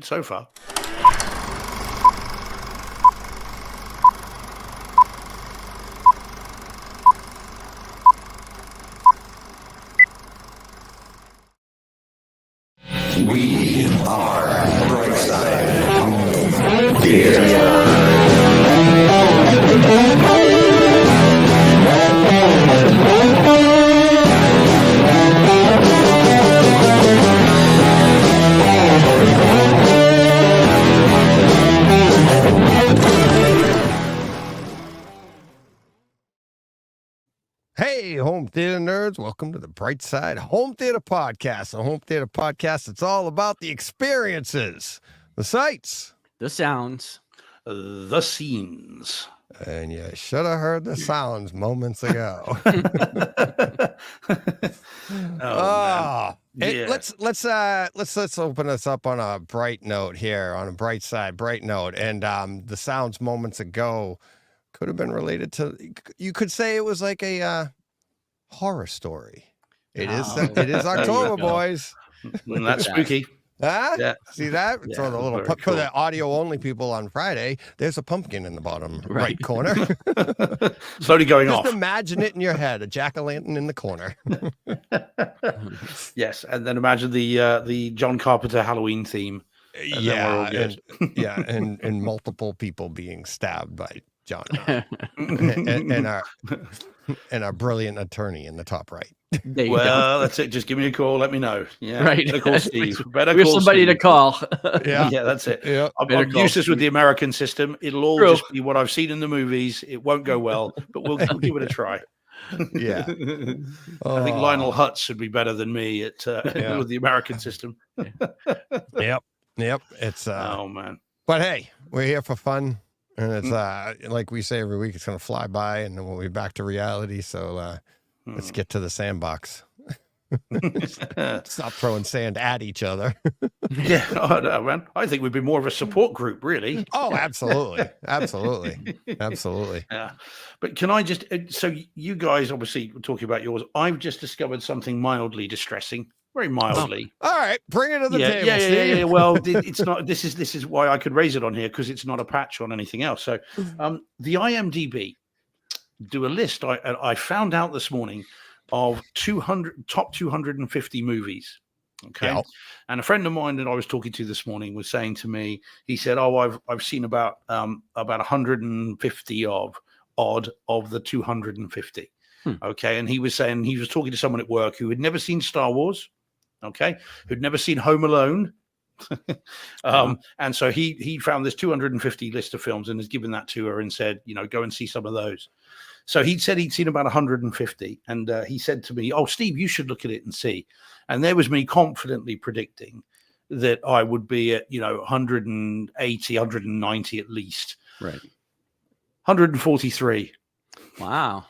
so far. We are Brightside Home Theater. Hey, home theater nerds, welcome to the Brightside Home Theater Podcast. A home theater podcast, it's all about the experiences, the sights, the sounds, the scenes. And you should have heard the sounds moments ago. Let's open this up on a bright note here, on a bright note. And the sounds moments ago could have been related to, you could say it was like a horror story. It is October, boys. That's spooky. Huh? Yeah. See that? Yeah, So the little very for the audio only people on Friday, there's a pumpkin in the bottom right corner. Slowly going off. Just imagine it in your head, a jack-o'-lantern in the corner. Yes, and then imagine the John Carpenter Halloween theme. And multiple people being stabbed by John and our brilliant attorney in the top right. Well, that's it. Just give me a call. Let me know. Yeah, right. Better call Steve. Better call somebody Steve to call. Yeah, that's it. Yeah, I'm useless with the American system. It'll all just be what I've seen in the movies. It won't go well, but we'll give it a try. Yeah, I think Lionel Hutz would be better than me at with the American system. Yep. It's oh man. But hey, we're here for fun. And it's like we say every week, it's going to fly by, and then we'll be back to reality. So let's get to the sandbox. Stop throwing sand at each other. Yeah, no, man. I think we'd be more of a support group, really. Oh, absolutely. Yeah. But can I just, so you guys obviously were talking about yours. I've just discovered something mildly distressing. Very mildly. Oh. All right, bring it to the table. Steve. Yeah. Well, it's not. This is why I could raise it on here, because it's not a patch on anything else. So, the IMDb do a list. I found out this morning of top 250 movies. Okay, yeah. And a friend of mine that I was talking to this morning was saying to me, he said, "Oh, I've seen about 150 of the 250." Okay, and he was saying he was talking to someone at work who had never seen Star Wars. Okay, who'd never seen Home Alone. And so he found this 250 list of films and has given that to her and said, go and see some of those. So he said he'd seen about 150, and he said to me, "Oh, Steve, you should look at it and see." And there was me confidently predicting that I would be at 180, 190 at least. Right. 143. Wow.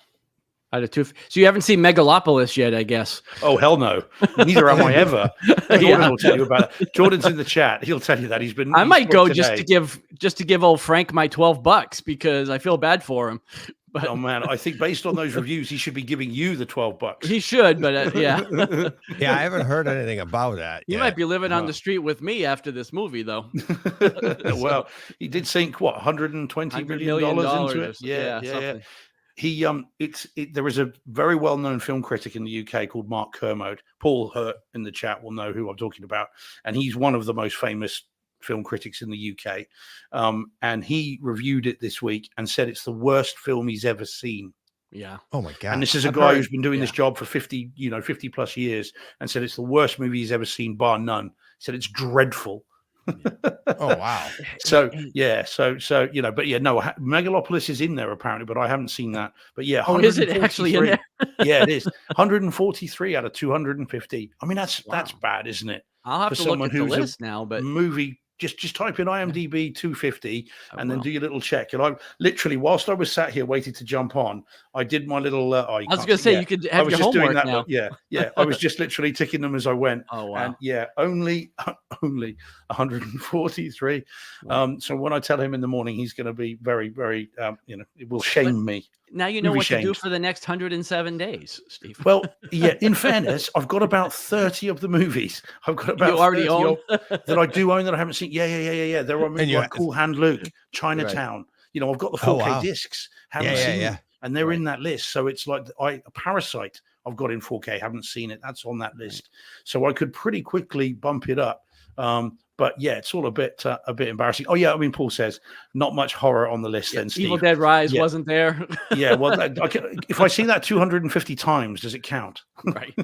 Out of two, so you haven't seen Megalopolis yet, I guess. Oh, hell no. Neither am I ever. Jordan will tell you about it. Jordan's in the chat. He'll tell you that he's been. I might go just to give old Frank my $12 because I feel bad for him. But, oh man, I think based on those reviews, he should be giving you the $12. He should, but yeah. Yeah, I haven't heard anything about that. You might be living on the street with me after this movie, though. Well, he did sink what, $120 million into it. Yeah. He there is a very well-known film critic in the UK called Mark Kermode. Paul Hurt in the chat will know who I'm talking about, and he's one of the most famous film critics in the UK. And he reviewed it this week and said it's the worst film he's ever seen. Yeah. Oh my God. And this is a guy who's been doing this job for 50 plus years, and said it's the worst movie he's ever seen, bar none. He said it's dreadful. Oh wow. So but no, Megalopolis is in there apparently, but I haven't seen that. But yeah, is it actually in there? Yeah, it is. 143 out of 250. I mean, that's bad, isn't it? I'll have to look at the list now, but movie. Just type in IMDb 250 and then do your little check. And I literally, whilst I was sat here waiting to jump on, I did my little. I was going to say you could have your homework now. Yeah. I was just literally ticking them as I went. Oh wow! And yeah, only 143. Wow. So when I tell him in the morning, he's going to be very, very. It will shame me. Now you know what to do for the next 107 days, Steve. Well, yeah, in fairness, I've got about 30 of the movies. I've got about you already own that I do own that I haven't seen. seen. Yeah. There are movies like Cool Hand Luke, Chinatown. You know, I've got the 4K discs. Haven't seen them, and they're in that list. So it's like Parasite. I've got in 4K. Haven't seen it. That's on that list. So I could pretty quickly bump it up. But yeah, it's all a bit embarrassing. Oh yeah, I mean, Paul says not much horror on the list. Then Steve. Evil Dead Rise wasn't there. Yeah, well, if I see that 250 times, does it count? Right.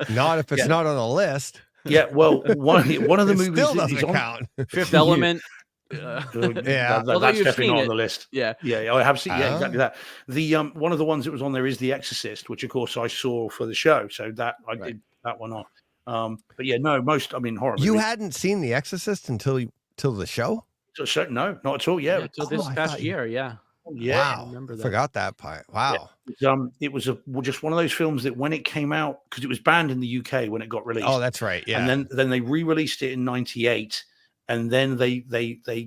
Not if it's not on the list. Yeah, well, one of the movies still doesn't count. Fifth Element. That's definitely not on the list. Yeah, I have seen. Yeah, exactly that. The one of the ones that was on there is The Exorcist, which of course I saw for the show, so that I did that one off. But yeah, no, horror. You hadn't seen The Exorcist until the show? So no, not at all. Yeah, until this past year. Yeah. Wow, I remember that. Forgot that part. Wow. Yeah. It was just one of those films that when it came out, because it was banned in the UK when it got released. Oh, that's right. Yeah. And then they re-released it in '98. And then they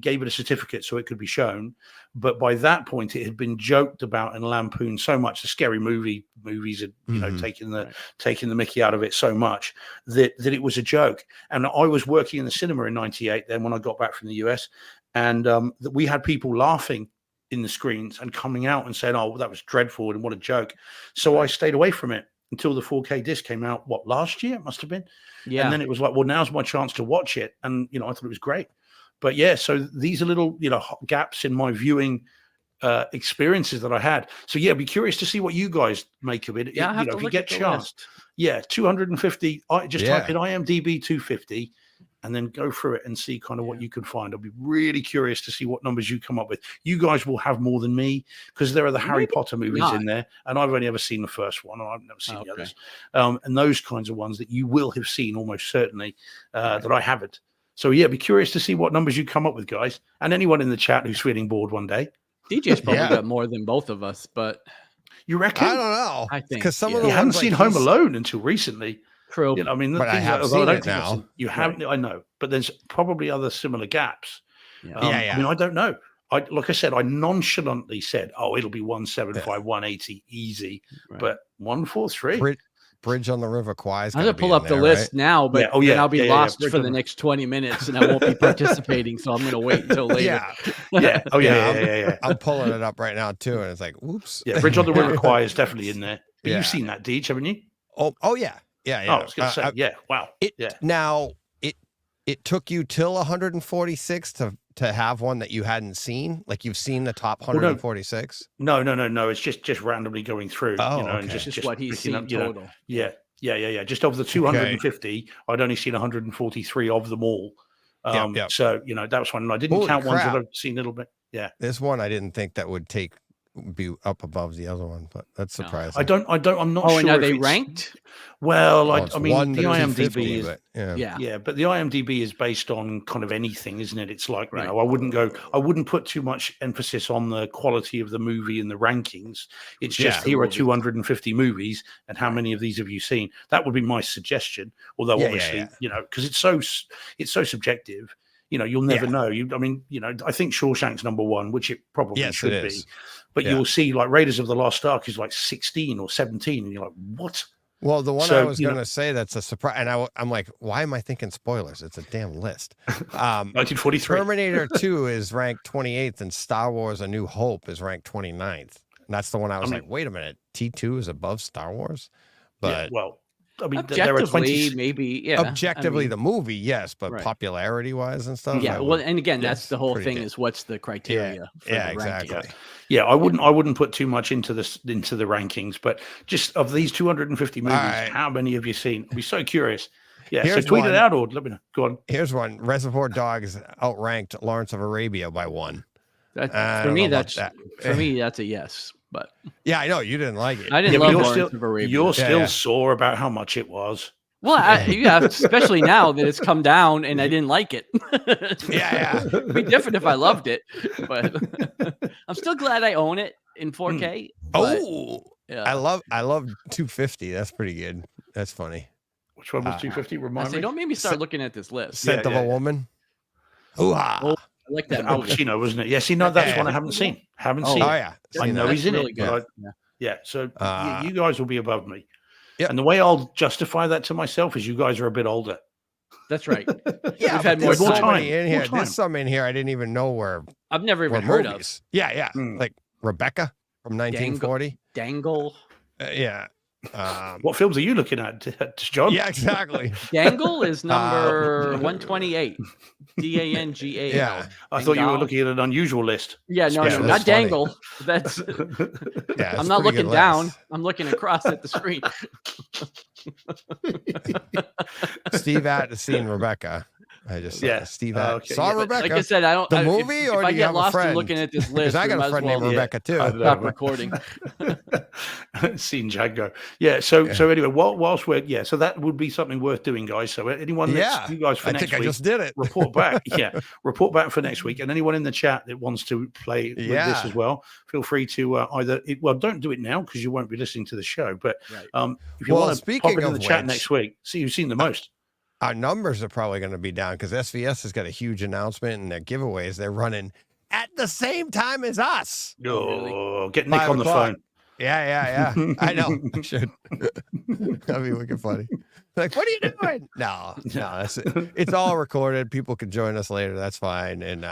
gave it a certificate so it could be shown. But by that point, it had been joked about and lampooned so much. The scary movies had, taken the mickey out of it so much that it was a joke. And I was working in the cinema in '98 then when I got back from the US. And that we had people laughing in the screens and coming out and saying, oh, that was dreadful and what a joke. So I stayed away from it until the 4K disc came out, last year? It must have been. Yeah. And then it was like, well, now's my chance to watch it. And, I thought it was great. But yeah, so these are little, gaps in my viewing experiences that I had. So yeah, be curious to see what you guys make of it. Yeah, if you get a chance. Yeah, 250. Just type in IMDb 250 and then go through it and see kind of what you can find. I'll be really curious to see what numbers you come up with. You guys will have more than me because there are the Harry Potter movies in there, and I've only ever seen the first one, and I've never seen the others. And those kinds of ones that you will have seen almost certainly that I haven't. So yeah, be curious to see what numbers you come up with, guys, and anyone in the chat who's feeling bored one day. DJ's probably got more than both of us, but you reckon? I don't know. I think because some of the you haven't seen Home Alone until recently. True. I mean, but I have seen it now. You haven't. I know, but there's probably other similar gaps. Yeah. I mean, I don't know. Like I said, I nonchalantly said, "Oh, it'll be 175, 180, easy," but 143. Bridge on the River Kwai. I'm gonna pull up the list now, but then I'll be lost for the next 20 minutes, and I won't be participating. So I'm gonna wait until later. Yeah. I'm pulling it up right now too, and it's like, oops. Yeah, Bridge on the River Kwai is definitely in there. But you've seen that, Deej, haven't you? Oh yeah. Yeah. Oh, I was gonna say, wow. Now it took you till 146 to have one that you hadn't seen. Like you've seen the top 146. No. It's just randomly going through. And just what he's seen total. Yeah. Just of the 250, I'd only seen 143 of them all. So that was one, and I didn't count ones that I've seen a little bit. Yeah, this one I didn't think that would be up above the other one, but that's surprising. I'm not sure. And are they ranked? Well, I mean, the IMDb is, but the IMDb is based on kind of anything, isn't it? It's like, I wouldn't put too much emphasis on the quality of the movie in the rankings. It's just here are 250 movies, and how many of these have you seen? That would be my suggestion. Although obviously, because it's so subjective. You'll never know. I think Shawshank's number one, which it probably should be. But you'll see like Raiders of the Lost Ark is like 16 or 17, and you're like, what? Well, the one I was going to say that's a surprise, and I'm like, why am I thinking spoilers? It's a damn list. 1943. Terminator 2 is ranked 28th, and Star Wars: A New Hope is ranked 29th. And that's the one I was like, wait a minute, T2 is above Star Wars? But there are 20, maybe, Objectively, the movie, yes, but popularity-wise and stuff. Yeah, and again, that's the whole thing: is what's the criteria? Exactly. Yeah, I wouldn't put too much into the rankings, but just of these 250 movies, how many have you seen? I'd be so curious. Yeah, so tweet it out or let me know. Go on. Here's one: Reservoir Dogs outranked Lawrence of Arabia by 1. For me, that's a yes. But yeah, I know you didn't like it. I didn't love Lawrence of Arabia. You're still sore about how much it was. Well, especially now that it's come down and I didn't like it. It'd be different if I loved it, but I'm still glad I own it in 4K. I love 250. That's pretty good. That's funny. Which one was 250? Remind me. Don't make me start looking at this list. Scent of a Woman. I like that. Al Pacino, wasn't it? Yes, that's one I haven't seen. Oh yeah, I know he's in really it. Good. So you guys will be above me. Yeah. And the way I'll justify that to myself is you guys are a bit older. That's right. Yeah, We've had there's more so time. many in here. More time. There's some in here I didn't even know were I've never even were heard movies. Yeah. Like Rebecca from 1940. of Dangle. Yeah. What films are you looking at, John? Yeah, exactly. Dangle is number 128. DANGAL. Yeah. I thought you were looking at an unusual list. Yeah, no, Yeah, no, that's not Dangle. That's Yeah, I'm not looking down. I'm looking across at the screen. Steve at seen Rebecca. I just saw Steve at saw Rebecca. Like I said, I don't the movie, if or I do you get have a lost in friend? looking at this list. Because I got a friend named Rebecca too. Stop recording. Seen Django. Yeah. So anyway, whilst we're so that would be something worth doing, guys. So anyone that's you guys for next week, I just did it. Report back. Report back for next week. And anyone in the chat that wants to play with this as well, feel free to either don't do it now because you won't be listening to the show. But if you want to pop into the chat next week, see who's seen the most. Our numbers are probably going to be down because SVS has got a huge announcement and their giveaways they're running at the same time as us. Oh, get Nick on the phone. Yeah. I know. I should. That'd be wicked funny. Like, what are you doing? No, that's it. It's all recorded. People can join us later. That's fine. And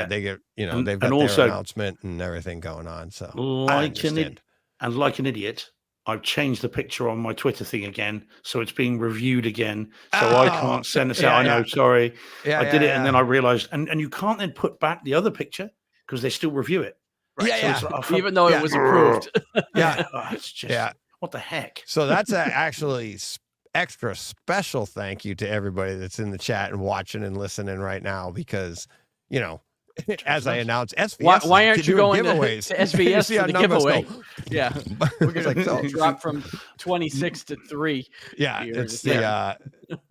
they get they've got their announcement and everything going on. So like an idiot, I've changed the picture on my Twitter thing again, so it's being reviewed again. So I can't send this out. I know, sorry. I did it, and then I realized, and you can't then put back the other picture because they still review it. Right? So even though it was approved. It's just what the heck. So that's actually extra special thank you to everybody that's in the chat and watching and listening right now because as I announced, SVS. Why aren't you going giveaways to SVS for the giveaway? Yeah, we're gonna drop from 26 to 3. Yeah, it's the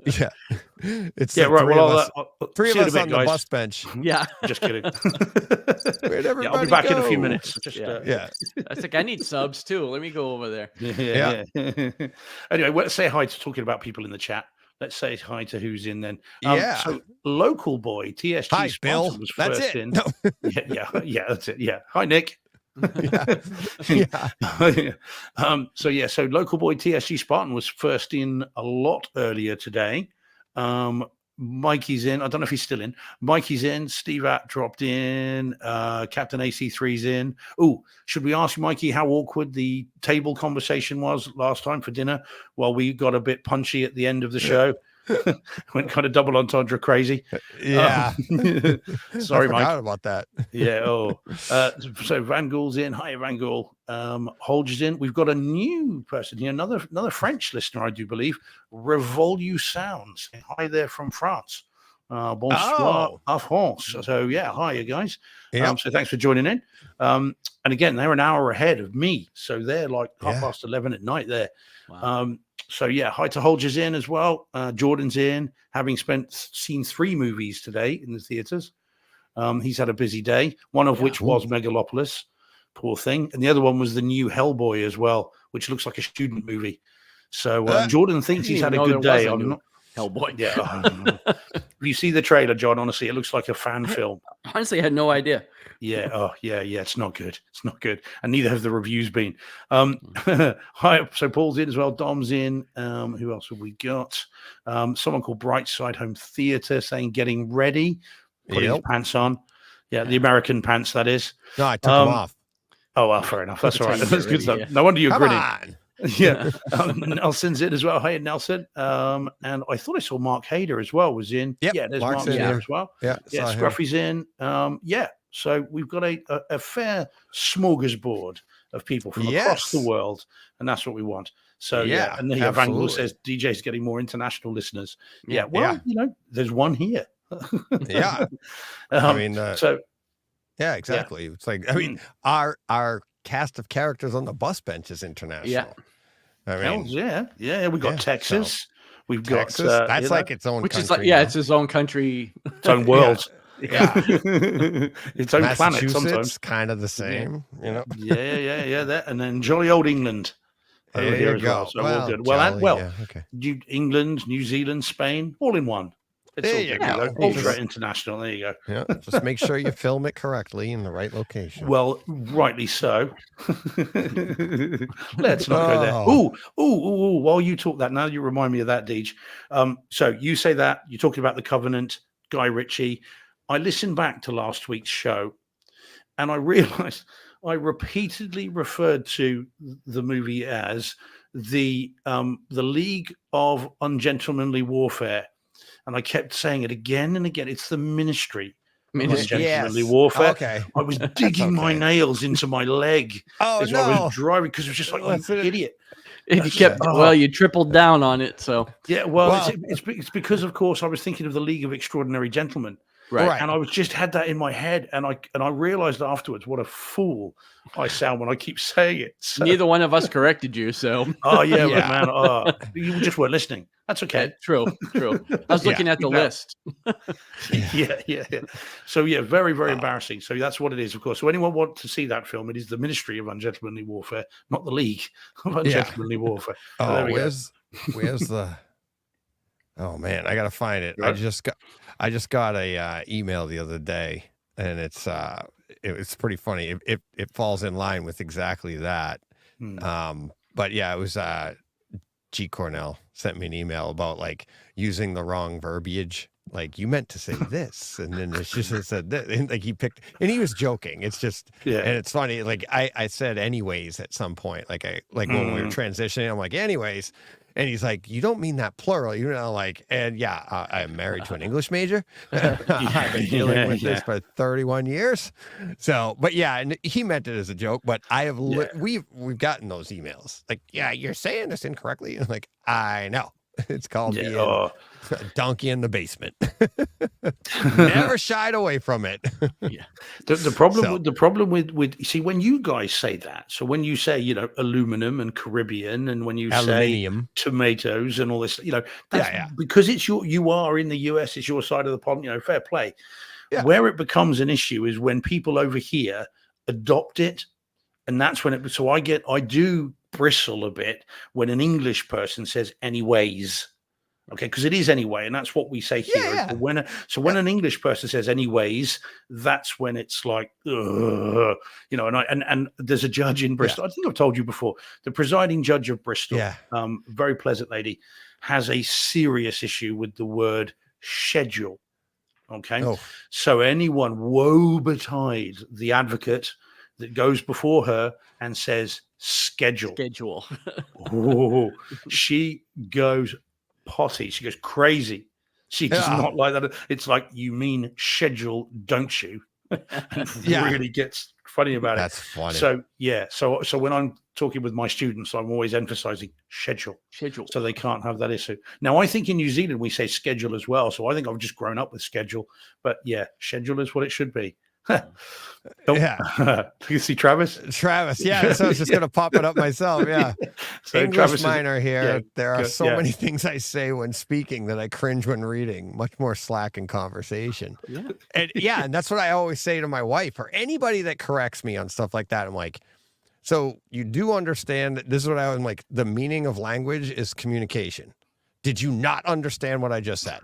it's right. Well, three of us on the bus bench. Yeah, just kidding. Where'd everybody I'll be back go? in a few minutes. Just, I think I need subs too. Let me go over there. Yeah. Anyway, let's say hi to talking about people in the chat. Let's say hi to who's in then. So local boy TSG. Hi, Bill. Was that's first it. In. No. Yeah, that's it. Yeah. Hi, Nick. So local boy TSG Spartan was first in a lot earlier today. Mikey's in. I don't know if he's still in. Mikey's in. Steve At dropped in. Captain AC3's in. Oh, should we ask Mikey how awkward the table conversation was last time for dinner? Well, we got a bit punchy at the end of the show. Went kind of double entendre crazy. Yeah. Sorry, Mike. I forgot about that. So Van Gool's in. Hi, Van Gool. Holger's in. We've got a new person here, another French listener, I do believe. Revolu Sounds. Hi there from France. Bonsoir à France. So hi, you guys. So thanks for joining in. And again, they're an hour ahead of me, so they're like 11:30 at night there. Wow. Hi to Holger's in as well. Jordan's in, having seen 3 movies today in the theaters. He's had a busy day, one of which was Megalopolis, poor thing, and the other one was the new Hellboy as well, which looks like a student movie. So Jordan thinks he's had a good day. Hellboy. Yeah. You see the trailer, John? Honestly, it looks like a fan film. Honestly, I had no idea. Yeah. Oh, yeah. It's not good. It's not good. And neither have the reviews been. Hi. So Paul's in as well. Dom's in. Who else have we got? Someone called Brightside Home Theater saying getting ready, putting his pants on. Yeah, the American pants, that is. No, I took them off. Oh, well, fair enough. That's all right. That's good stuff. No wonder you're grinning. On. Yeah. Nelson's in as well. Hi, Nelson. And I thought I saw Mark Hader as well was in. Yep. Yeah, there's Mark's Mark there as well. Yeah. Scruffy's in. So we've got a fair smorgasbord of people from across the world, and that's what we want. So and then Van Gogh says DJ's getting more international listeners. There's one here. Yeah, exactly. It's like, I mean, our cast of characters on the bus bench is international. Yeah. I mean, we got Texas. So we've Texas, got that's like its own which country. Is like, it's his own country. Its own world. Yeah. Its own planet sometimes. Kind of the same, That, and then jolly old England. There you go. Well. So all good. England, New Zealand, Spain, all in one. It's There all you good. go. Ultra international. There you go. Yeah, just make sure you film it correctly in the right location. Well, rightly so. Let's not go there. Oh. Ooh. While you talk that, now you remind me of that, Deej. So you say that, you're talking about The Covenant, Guy Ritchie. I listened back to last week's show and I realized I repeatedly referred to the movie as the League of Ungentlemanly Warfare. And I kept saying it again and again. It's the Ministry of Ungentlemanly Warfare. Okay. I was digging my nails into my leg as I was driving because it was just like, you idiot. You kept, well, you tripled down on it. So yeah, well, it's because, of course, I was thinking of the League of Extraordinary Gentlemen. Right. And I was just had that in my head, and I realized afterwards what a fool I sound when I keep saying it. So. Neither one of us corrected you, so yeah. But man, you just weren't listening. That's okay. True. I was looking at the list. yeah. So yeah, very, very embarrassing. So that's what it is, of course. So anyone want to see that film, it is the Ministry of Ungentlemanly Warfare, not the League of Ungentlemanly Warfare. Oh, where's the? Oh man, I gotta find it. Right. I just got a email the other day, and it's pretty funny. It falls in line with exactly that. But yeah, it was G. Cornell sent me an email about like using the wrong verbiage. Like you meant to say this, and then it's just said this. And like he picked, and he was joking. It's just, and it's funny. Like I said, anyways, at some point, like when we were transitioning, I'm like, anyways. And he's like, you don't mean that plural, like, and yeah, I'm married to an English major. I've been dealing with this for 31 years. So, but yeah, and he meant it as a joke, but I have, we've gotten those emails like, yeah, you're saying this incorrectly. And I'm like, I know. It's called being a donkey in the basement. Never shied away from it. The problem with see, when you guys say that, so when you say aluminum and Caribbean, and when you say tomatoes and all this, that's because it's you are in the US, it's your side of the pond, fair play. Where it becomes an issue is when people over here adopt it, and that's when I do bristle a bit when an English person says anyways, okay, because it is anyway, and that's what we say here. When an English person says anyways, that's when it's like, and there's a judge in Bristol. I think I've told you before, the presiding judge of Bristol, very pleasant lady, has a serious issue with the word schedule. Okay, so anyone woe betide the advocate that goes before her and says schedule. She goes potty. She goes crazy. She does not like that. It's like, you mean schedule, don't you? Really gets funny about it. That's funny. So when I'm talking with my students, I'm always emphasizing schedule, so they can't have that issue. Now, I think in New Zealand we say schedule as well, so I think I've just grown up with schedule. But yeah, schedule is what it should be. You see Travis, so I was just gonna pop it up myself. So English Travis minor here. There are so many things I say when speaking that I cringe when reading. Much more slack in conversation. And that's what I always say to my wife or anybody that corrects me on stuff like that. I'm like, so you do understand that this is what I'm like, the meaning of language is communication. Did you not understand what I just said?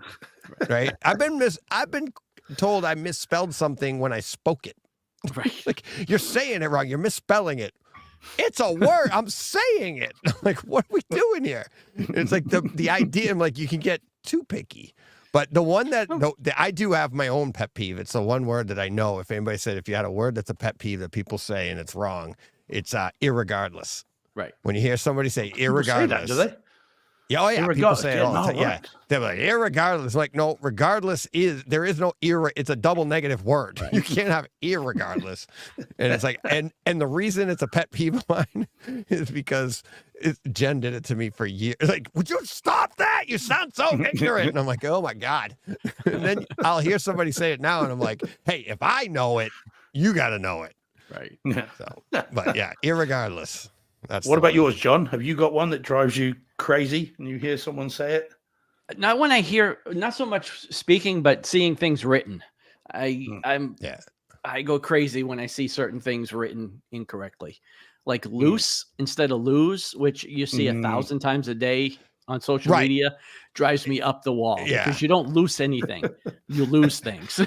Right? I've been told I misspelled something when I spoke it. Right. Like, you're saying it wrong. You're misspelling it. It's a word. I'm saying it. Like, what are we doing here? It's like the idea. I'm like, you can get too picky. But the one that I do have my own pet peeve. It's the one word that I know. If anybody said, if you had a word that's a pet peeve that people say and it's wrong, it's irregardless. Right. When you hear somebody say irregardless. Say that, do they? Yeah, people say it all the time. Yeah, they're like, irregardless. Like, no, regardless there is no it's a double negative word. Right. You can't have irregardless. And it's like, and the reason it's a pet peeve of mine is because Jen did it to me for years. Like, would you stop that? You sound so ignorant. And I'm like, oh my God. And then I'll hear somebody say it now, and I'm like, hey, if I know it, you got to know it. Right. So, but yeah, irregardless. What about yours, John? Have you got one that drives you crazy and you hear someone say it? Not when I hear, not so much speaking, but seeing things written. I go crazy when I see certain things written incorrectly, like loose instead of lose, which you see 1,000 times a day on social media drives me up the wall because you don't lose anything. You lose things.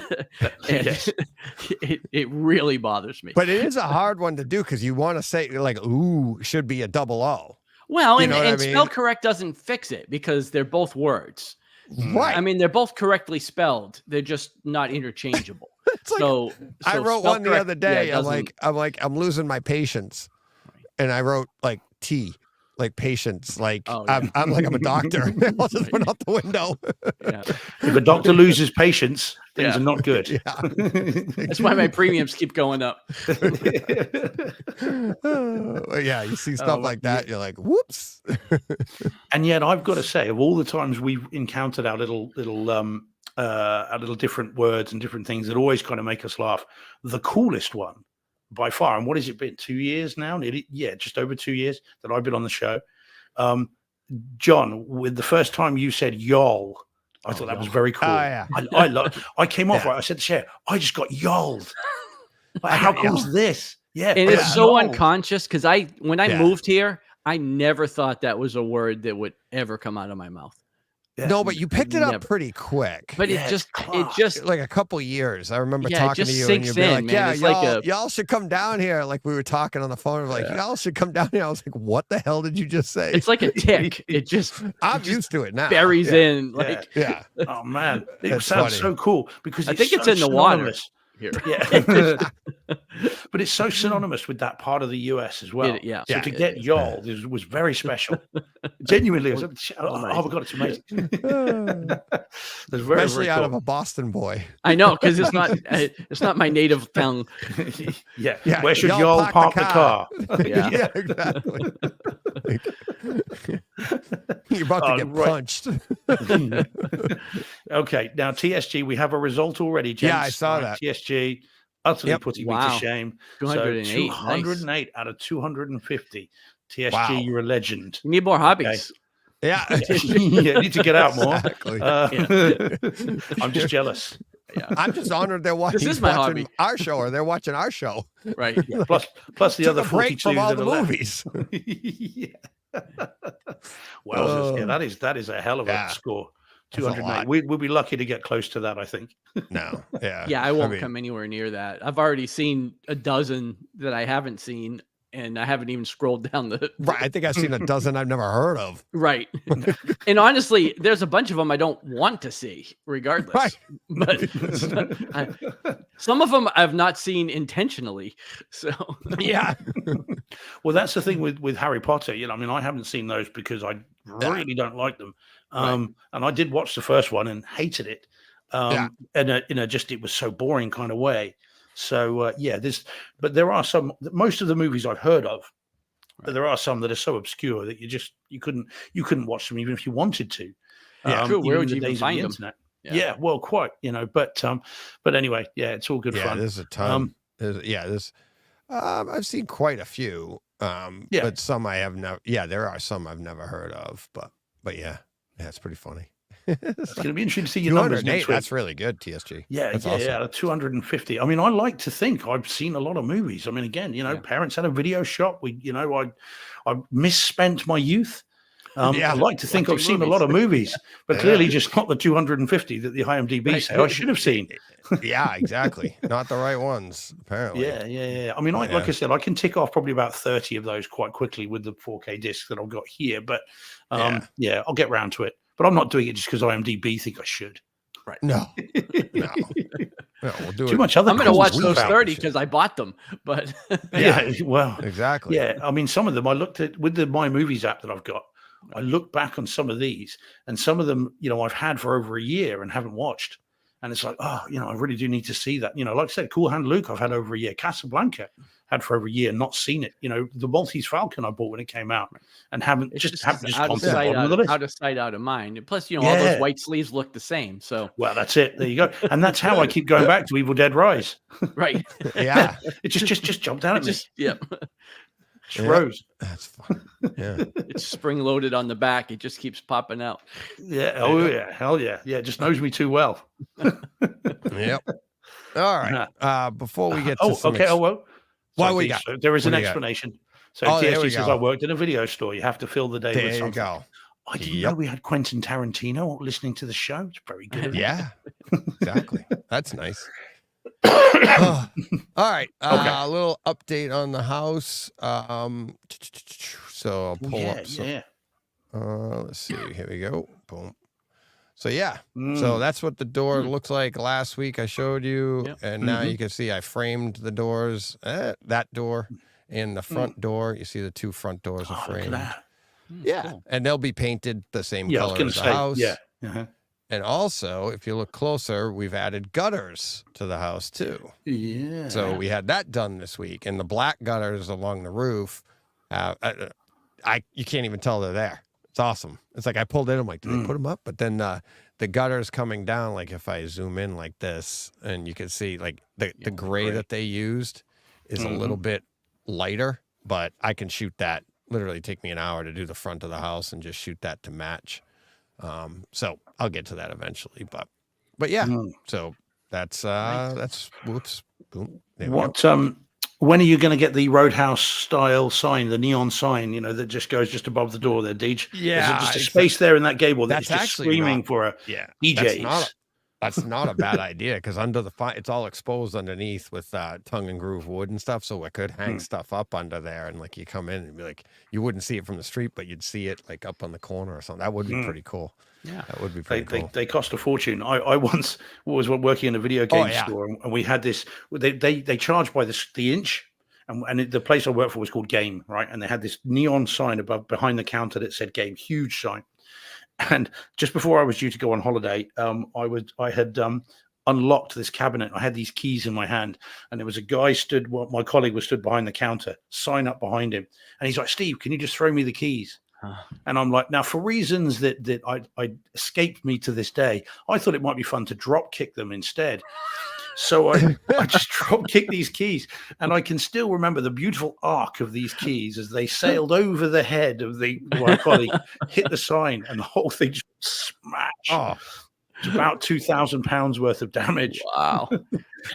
It really bothers me. But it is a hard one to do because you want to say like, ooh, should be a double O. Well, and spell correct doesn't fix it because they're both words. Right. I mean, they're both correctly spelled. They're just not interchangeable. Like, so I wrote one the other day. I'm losing my patience. And I wrote like T, like patience. Like I'm like, I'm a doctor. I'll just went out the window. If a doctor loses patience, things are not good. That's why my premiums keep going up. You see stuff like that. You're like, whoops. And yet I've got to say, of all the times we've encountered our little different words and different things that always kind of make us laugh, the coolest one by far, and what has it been, 2 years now? Just over 2 years that I've been on the show. John, with the first time you said y'all, I thought that was very cool. I came off right. I said to Cher, I just got y'alled. Like, how cool's this? Yeah. And it's so unconscious because when I moved here, I never thought that was a word that would ever come out of my mouth. Yeah. No, but you picked it up pretty quick. But it just like a couple years. I remember talking to you and you'd be like, y'all should come down here. Like we were talking on the phone, like y'all should come down here. I was like, what the hell did you just say? It's like a tick. I'm used to it now. Buries in. Oh man, it sounds so cool because I think it's in the water here. Yeah. But it's so synonymous with that part of the US as well. So to get y'all was very special. Genuinely, I was like, oh my God, it's amazing. Especially out of a Boston boy. I know, because it's not my native tongue. Where should y'all park the car? Yeah, exactly. You're about to get punched. Okay, now TSG, we have a result already, gents. Yeah, I saw that. TSG utterly putting me to shame. 208. So 208 out of 250. TSG, you're a legend. You need more hobbies. Yeah. You need to get out more. Exactly. I'm just jealous. Yeah. I'm just honored they're watching our show, or they're watching our show. Right. Yeah. Plus the other 42 from all that the are movies. Well, that is a hell of a score. 208. We'll be lucky to get close to that, I think. No. Yeah. Yeah, I won't come anywhere near that. I've already seen a dozen that I haven't seen, and I haven't even scrolled down the. Right. I think I've seen a dozen I've never heard of. Right. And honestly, there's a bunch of them I don't want to see, regardless. Right. But some of them I've not seen intentionally. So yeah. Well, that's the thing with Harry Potter. I mean, I haven't seen those because I really don't like them. And I did watch the first one and hated it. Just it was so boring kind of way. So but there are most of the movies I've heard of, but there are some that are so obscure that you couldn't watch them even if you wanted to. Yeah, true. Where would you even find them? Yeah, well, quite, but anyway, it's all good fun. There's a ton. I've seen quite a few. But some I have never. Yeah, there are some I've never heard of, but it's pretty funny. It's going to be interesting to see your numbers next week. That's really good, TSG. That's awesome. 250. I mean, I like to think I've seen a lot of movies. I mean, again, parents had a video shop. I misspent my youth. I like to think I've seen a lot of movies, but clearly just not the 250 that the IMDb say I should have seen. Yeah, exactly. Not the right ones, apparently. Yeah. I mean, like I said, I can tick off probably about 30 of those quite quickly with the 4K discs that I've got here. But I'll get round to it. But I'm not doing it just because IMDb think I should. Right. No. We'll do too much other. I'm going to watch those 30 because I bought them. But well, exactly. Yeah, I mean, some of them I looked at with the My Movies app that I've got. I look back on some of these, and some of them, I've had for over a year and haven't watched. And it's like, I really do need to see that. Like I said, Cool Hand Luke, I've had over a year. Casablanca, had for over a year, not seen it. The Maltese Falcon I bought when it came out, and haven't just out of sight, out of mind. And plus, all those white sleeves look the same. So, well, that's it. There you go. And that's how I keep going back to Evil Dead Rise. Right. Yeah. It just jumped out at me. Rose. That's fun. Yeah. It's spring loaded on the back. It just keeps popping out. Yeah. Oh yeah. Hell yeah. Yeah. It just knows me too well. Yep. All right. Before we get to okay. We got? So there is an explanation. So TSG says I worked in a video store. You have to fill the day with something. There you go. I didn't know we had Quentin Tarantino listening to the show. It's very good. Yeah, exactly. That's nice. All right. A little update on the house. So I'll pull up some. Let's see. Here we go. Boom. So yeah. So that's what the door looks like. Last week I showed you, and now you can see I framed the doors. That door and the front door. You see the two front doors are framed. Yeah, cool. And they'll be painted the same color as the house. Yeah. And also, if you look closer, we've added gutters to the house too. Yeah. So we had that done this week, and the black gutters along the roof. You can't even tell they're there. It's awesome. It's like I pulled in. I'm like, did they put them up? But then the gutters coming down. Like if I zoom in like this, and you can see like the gray that they used is a little bit lighter, but I can shoot that. Literally take me an hour to do the front of the house and just shoot that to match. So I'll get to that eventually, but yeah. So that's whoops. Boom. When are you going to get the Roadhouse style sign, the neon sign, that just goes just above the door there, Deej? Yeah. Is it just a space there in that gable that's just screaming for a DJs? That's not a bad idea, because under it's all exposed underneath with tongue and groove wood and stuff, so I could hang stuff up under there, and like you come in and be like, you wouldn't see it from the street, but you'd see it like up on the corner or something. That would be pretty cool. Yeah, that would be pretty cool. They cost a fortune. I once was working in a video game store, and we had this. They charged by the inch. And the place I worked for was called Game, right? And they had this neon sign behind the counter that said Game, huge sign. And just before I was due to go on holiday, I had unlocked this cabinet. I had these keys in my hand, and there was a guy my colleague was stood behind the counter, sign up behind him. And he's like, Steve, can you just throw me the keys? And I'm like, now for reasons that I escaped me to this day, I thought it might be fun to drop kick them instead. So I just drop kicked these keys, and I can still remember the beautiful arc of these keys as they sailed over the head of my colleague, hit the sign, and the whole thing just smashed. Oh. It's about £2,000 worth of damage. Wow.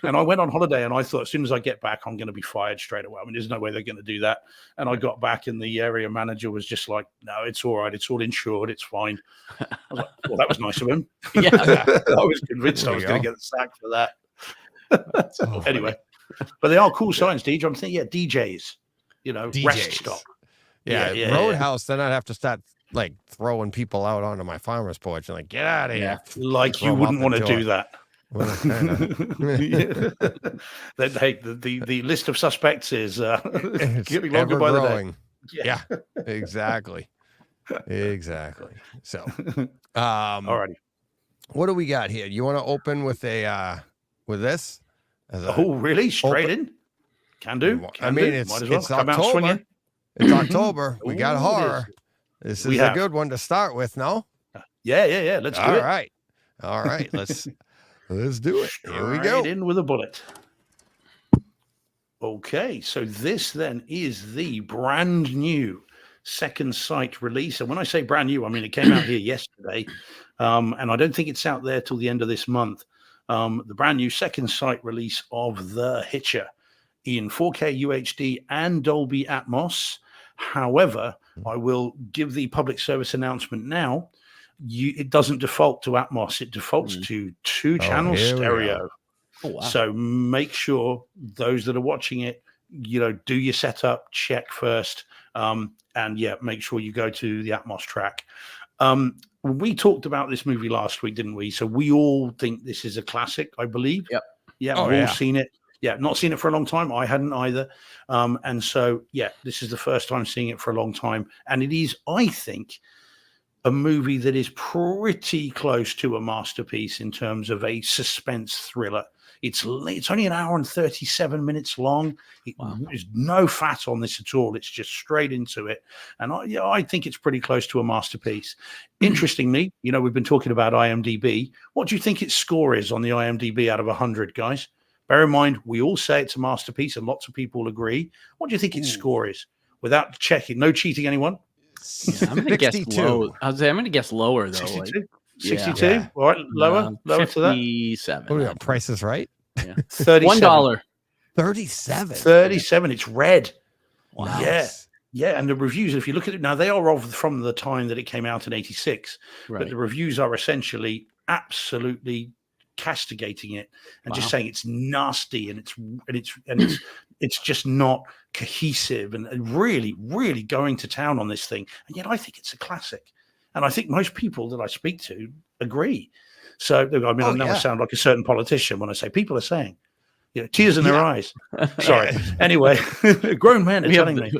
And I went on holiday, and I thought, as soon as I get back, I'm going to be fired straight away. I mean, there's no way they're going to do that. And I got back, and the area manager was just like, no, it's all right. It's all insured. It's fine. I was like, well, that was nice of him. Yeah. I was convinced I was going to get the sack for that. Anyway, but they are cool signs, DJ. I'm thinking, DJs, DJs. Rest stop. Yeah. Roadhouse. Then I'd have to start like throwing people out onto my farmer's porch and like, get out of here. Like you wouldn't want to do that. Well, the list of suspects is getting longer by the day. Yeah, exactly. So, alrighty. What do we got here? You want to open with with this? Really? Straight in? Can do. It's October. It's October. We got horror. This is a good one to start with, no? Yeah. Let's do it. All right. Let's do it. Here we go. Straight in with a bullet. Okay, so this then is the brand new Second Sight release. And when I say brand new, I mean it came out here yesterday. And I don't think it's out there till the end of this month. The brand new Second Sight release of The Hitcher in 4K UHD and Dolby Atmos. However, I will give the public service announcement now. It doesn't default to Atmos. It defaults to 2-channel stereo. Oh, wow. So make sure those that are watching it, do your setup, check first, and make sure you go to the Atmos track. We talked about this movie last week, didn't we? So we all think this is a classic, I believe. Yep. Yeah, we've all seen it. Yeah, not seen it for a long time. I hadn't either. And so, this is the first time seeing it for a long time. And it is, I think, a movie that is pretty close to a masterpiece in terms of a suspense thriller. It's only an hour and 37 minutes long. There's no fat on this at all. It's just straight into it. And I think it's pretty close to a masterpiece. Interestingly, we've been talking about IMDb. What do you think its score is on the IMDb out of 100, guys? Bear in mind, we all say it's a masterpiece and lots of people agree. What do you think its score is? Without checking, no cheating, anyone? Yeah, I'm going to guess low. I'm going to guess lower, though. 62? 62? Yeah. All right, lower to that? 57. Oh, yeah, Price is Right? Yeah. $37. $1. 37. 37. It's red. Wow. Yeah. Yeah, and the reviews, if you look at it now, they are from the time that it came out in '86, Right. but the reviews are essentially absolutely castigating it and just saying it's nasty and it's just not cohesive and really, really going to town on this thing. And yet I think it's a classic. And I think most people that I speak to agree. So, I mean, I know I sound like a certain politician when I say people are saying, tears in their eyes. Sorry. Anyway, grown men are telling me.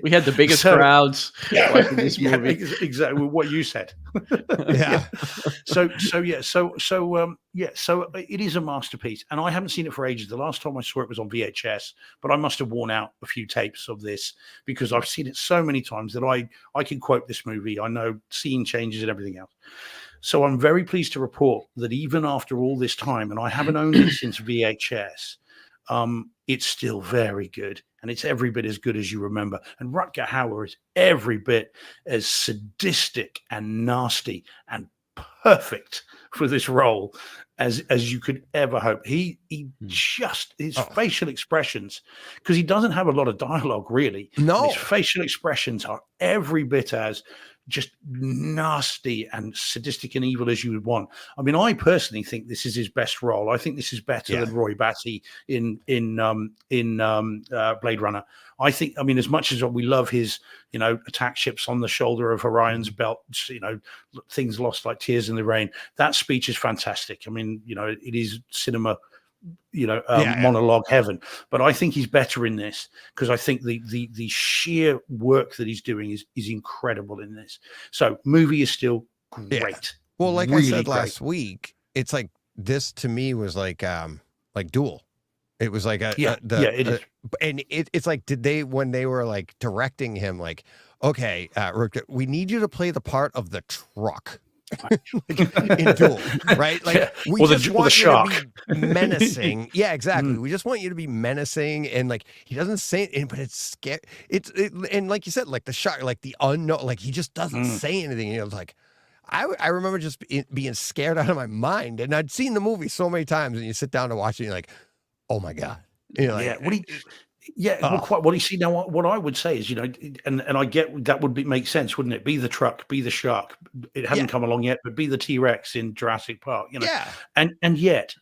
We had the biggest crowds watching this movie. Exactly what you said. So it is a masterpiece, and I haven't seen it for ages. The last time I saw it was on VHS, but I must have worn out a few tapes of this because I've seen it so many times that I can quote this movie. I know scene changes and everything else. So I'm very pleased to report that even after all this time, and I haven't owned it since VHS, it's still very good. And it's every bit as good as you remember. And Rutger Hauer is every bit as sadistic and nasty and perfect for this role as you could ever hope. He just, his facial expressions, because he doesn't have a lot of dialogue really. No. His facial expressions are every bit as just nasty and sadistic and evil as you would want. I mean, I personally think this is his best role. I think this is better than Roy Batty in Blade Runner. I think, I mean, as much as we love his, attack ships on the shoulder of Orion's belt, things lost like tears in the rain. That speech is fantastic. I mean, it is cinema, monologue heaven. But I think he's better in this because I think the sheer work that he's doing is incredible in this. So movie is still great. Yeah. Well, like really I said last week, it's like this to me was like Duel. It was like it is. And it's like, when they were like directing him, like, okay, we need you to play the part of the truck. in Duel, right? Like we just want you to be menacing. Yeah, exactly. We just want you to be menacing, and like he doesn't say it, but it's scary. And like you said, like the shark, like the unknown, like he just doesn't say anything. Like I remember just being scared out of my mind, and I'd seen the movie so many times, and you sit down to watch it, and you're like, oh my god, Well, you see, now what I would say is, and I get that would make sense, wouldn't it? Be the truck, be the shark. It hadn't come along yet, but be the T-Rex in Jurassic Park, And yet,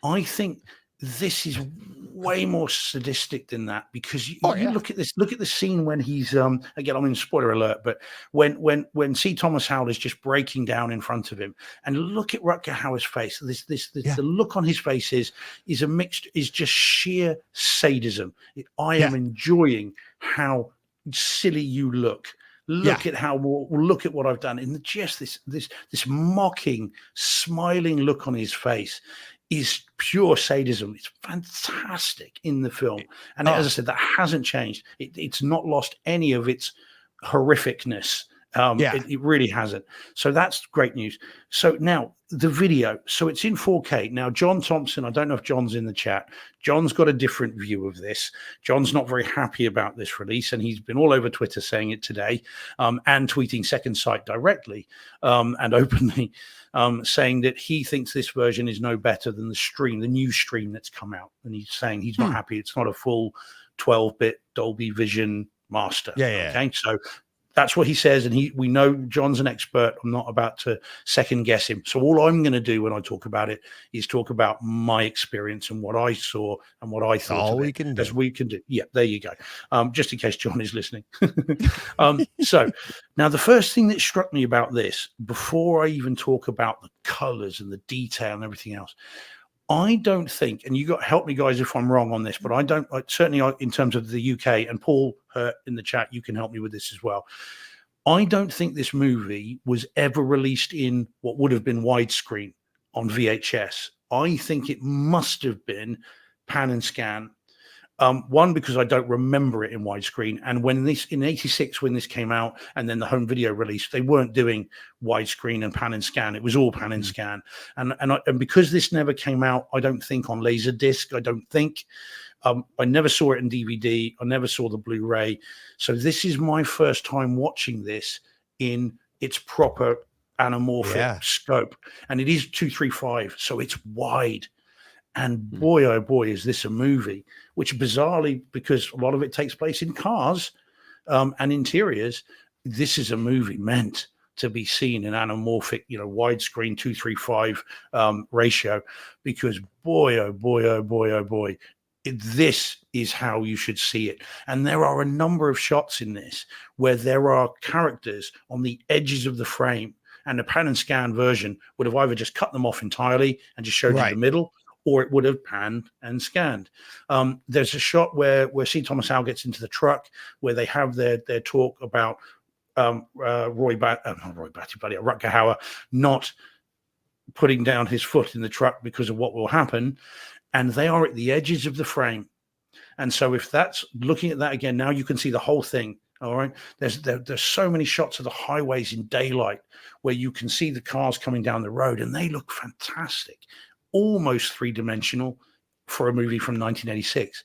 I think this is way more sadistic than that because you look at the scene when he's again, I mean, spoiler alert, but when C. Thomas Howell is just breaking down in front of him, and look at Rutger Hauer's face. The look on his face is just sheer sadism. I am enjoying how silly you look. Look at what I've done, and just this mocking, smiling look on his face is pure sadism. It's fantastic in the film, and as I said, that hasn't changed. It's not lost any of its horrificness. It really hasn't. So that's great news. So now the video. So it's in 4K. Now, John Thompson, I don't know if John's in the chat. John's got a different view of this. John's not very happy about this release, and he's been all over Twitter saying it today, and tweeting Second Sight directly and openly, saying that he thinks this version is no better than the new stream that's come out. And he's saying he's not happy. It's not a full 12-bit Dolby Vision master. Okay, so that's what he says, and we know John's an expert. I'm not about to second guess him. So all I'm going to do when I talk about it is talk about my experience and what I saw and what I thought. All we can do. As we can do. Yeah, there you go. Just in case John is listening. So now the first thing that struck me about this, before I even talk about the colors and the detail and everything else, I don't think, and you got help me guys if I'm wrong on this, but certainly in terms of the UK, and Paul Hurt in the chat, you can help me with this as well. I don't think this movie was ever released in what would have been widescreen on VHS. I think it must have been pan and scan. One, because I don't remember it in widescreen. And in 86, when this came out, and then the home video release, they weren't doing widescreen and pan and scan. It was all pan and scan. And because this never came out, I don't think on Laserdisc, I never saw it in DVD. I never saw the Blu-ray. So this is my first time watching this in its proper anamorphic scope. And it is 235, so it's wide. And boy, oh boy, is this a movie, which bizarrely, because a lot of it takes place in cars and interiors, this is a movie meant to be seen in anamorphic, widescreen 2:3:5 ratio, because boy, oh boy, oh boy, oh boy, this is how you should see it. And there are a number of shots in this where there are characters on the edges of the frame, and the pan and scan version would have either just cut them off entirely and just showed you the middle, or it would have panned and scanned. There's a shot where C. Thomas Howell gets into the truck, where they have their talk about Rutger Hauer not putting down his foot in the truck because of what will happen. And they are at the edges of the frame. And so if that's looking at that again, now you can see the whole thing. All right. There's so many shots of the highways in daylight where you can see the cars coming down the road, and they look fantastic, almost three-dimensional for a movie from 1986.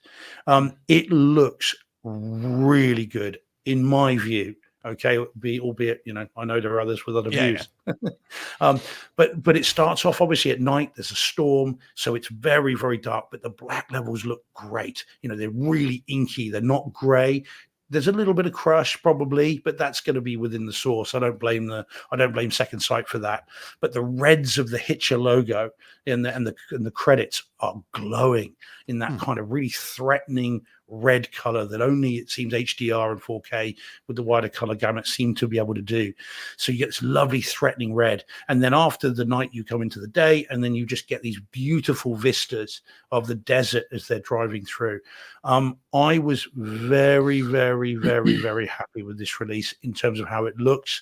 It looks really good in my view. Okay, albeit, I know there are others with other views. Yeah. But it starts off obviously at night. There's a storm, so it's very, very dark. But the black levels look great. They're really inky. They're not grey. There's a little bit of crush probably, but that's going to be within the source. I don't blame Second Sight for that. But the reds of the Hitcher logo and the credits are glowing in that kind of really threatening red color that only, it seems, HDR and 4K with the wider color gamut seem to be able to do. So you get this lovely threatening red, and then after the night you come into the day, and then you just get these beautiful vistas of the desert as they're driving through. I was very, very, very, very happy with this release in terms of how it looks.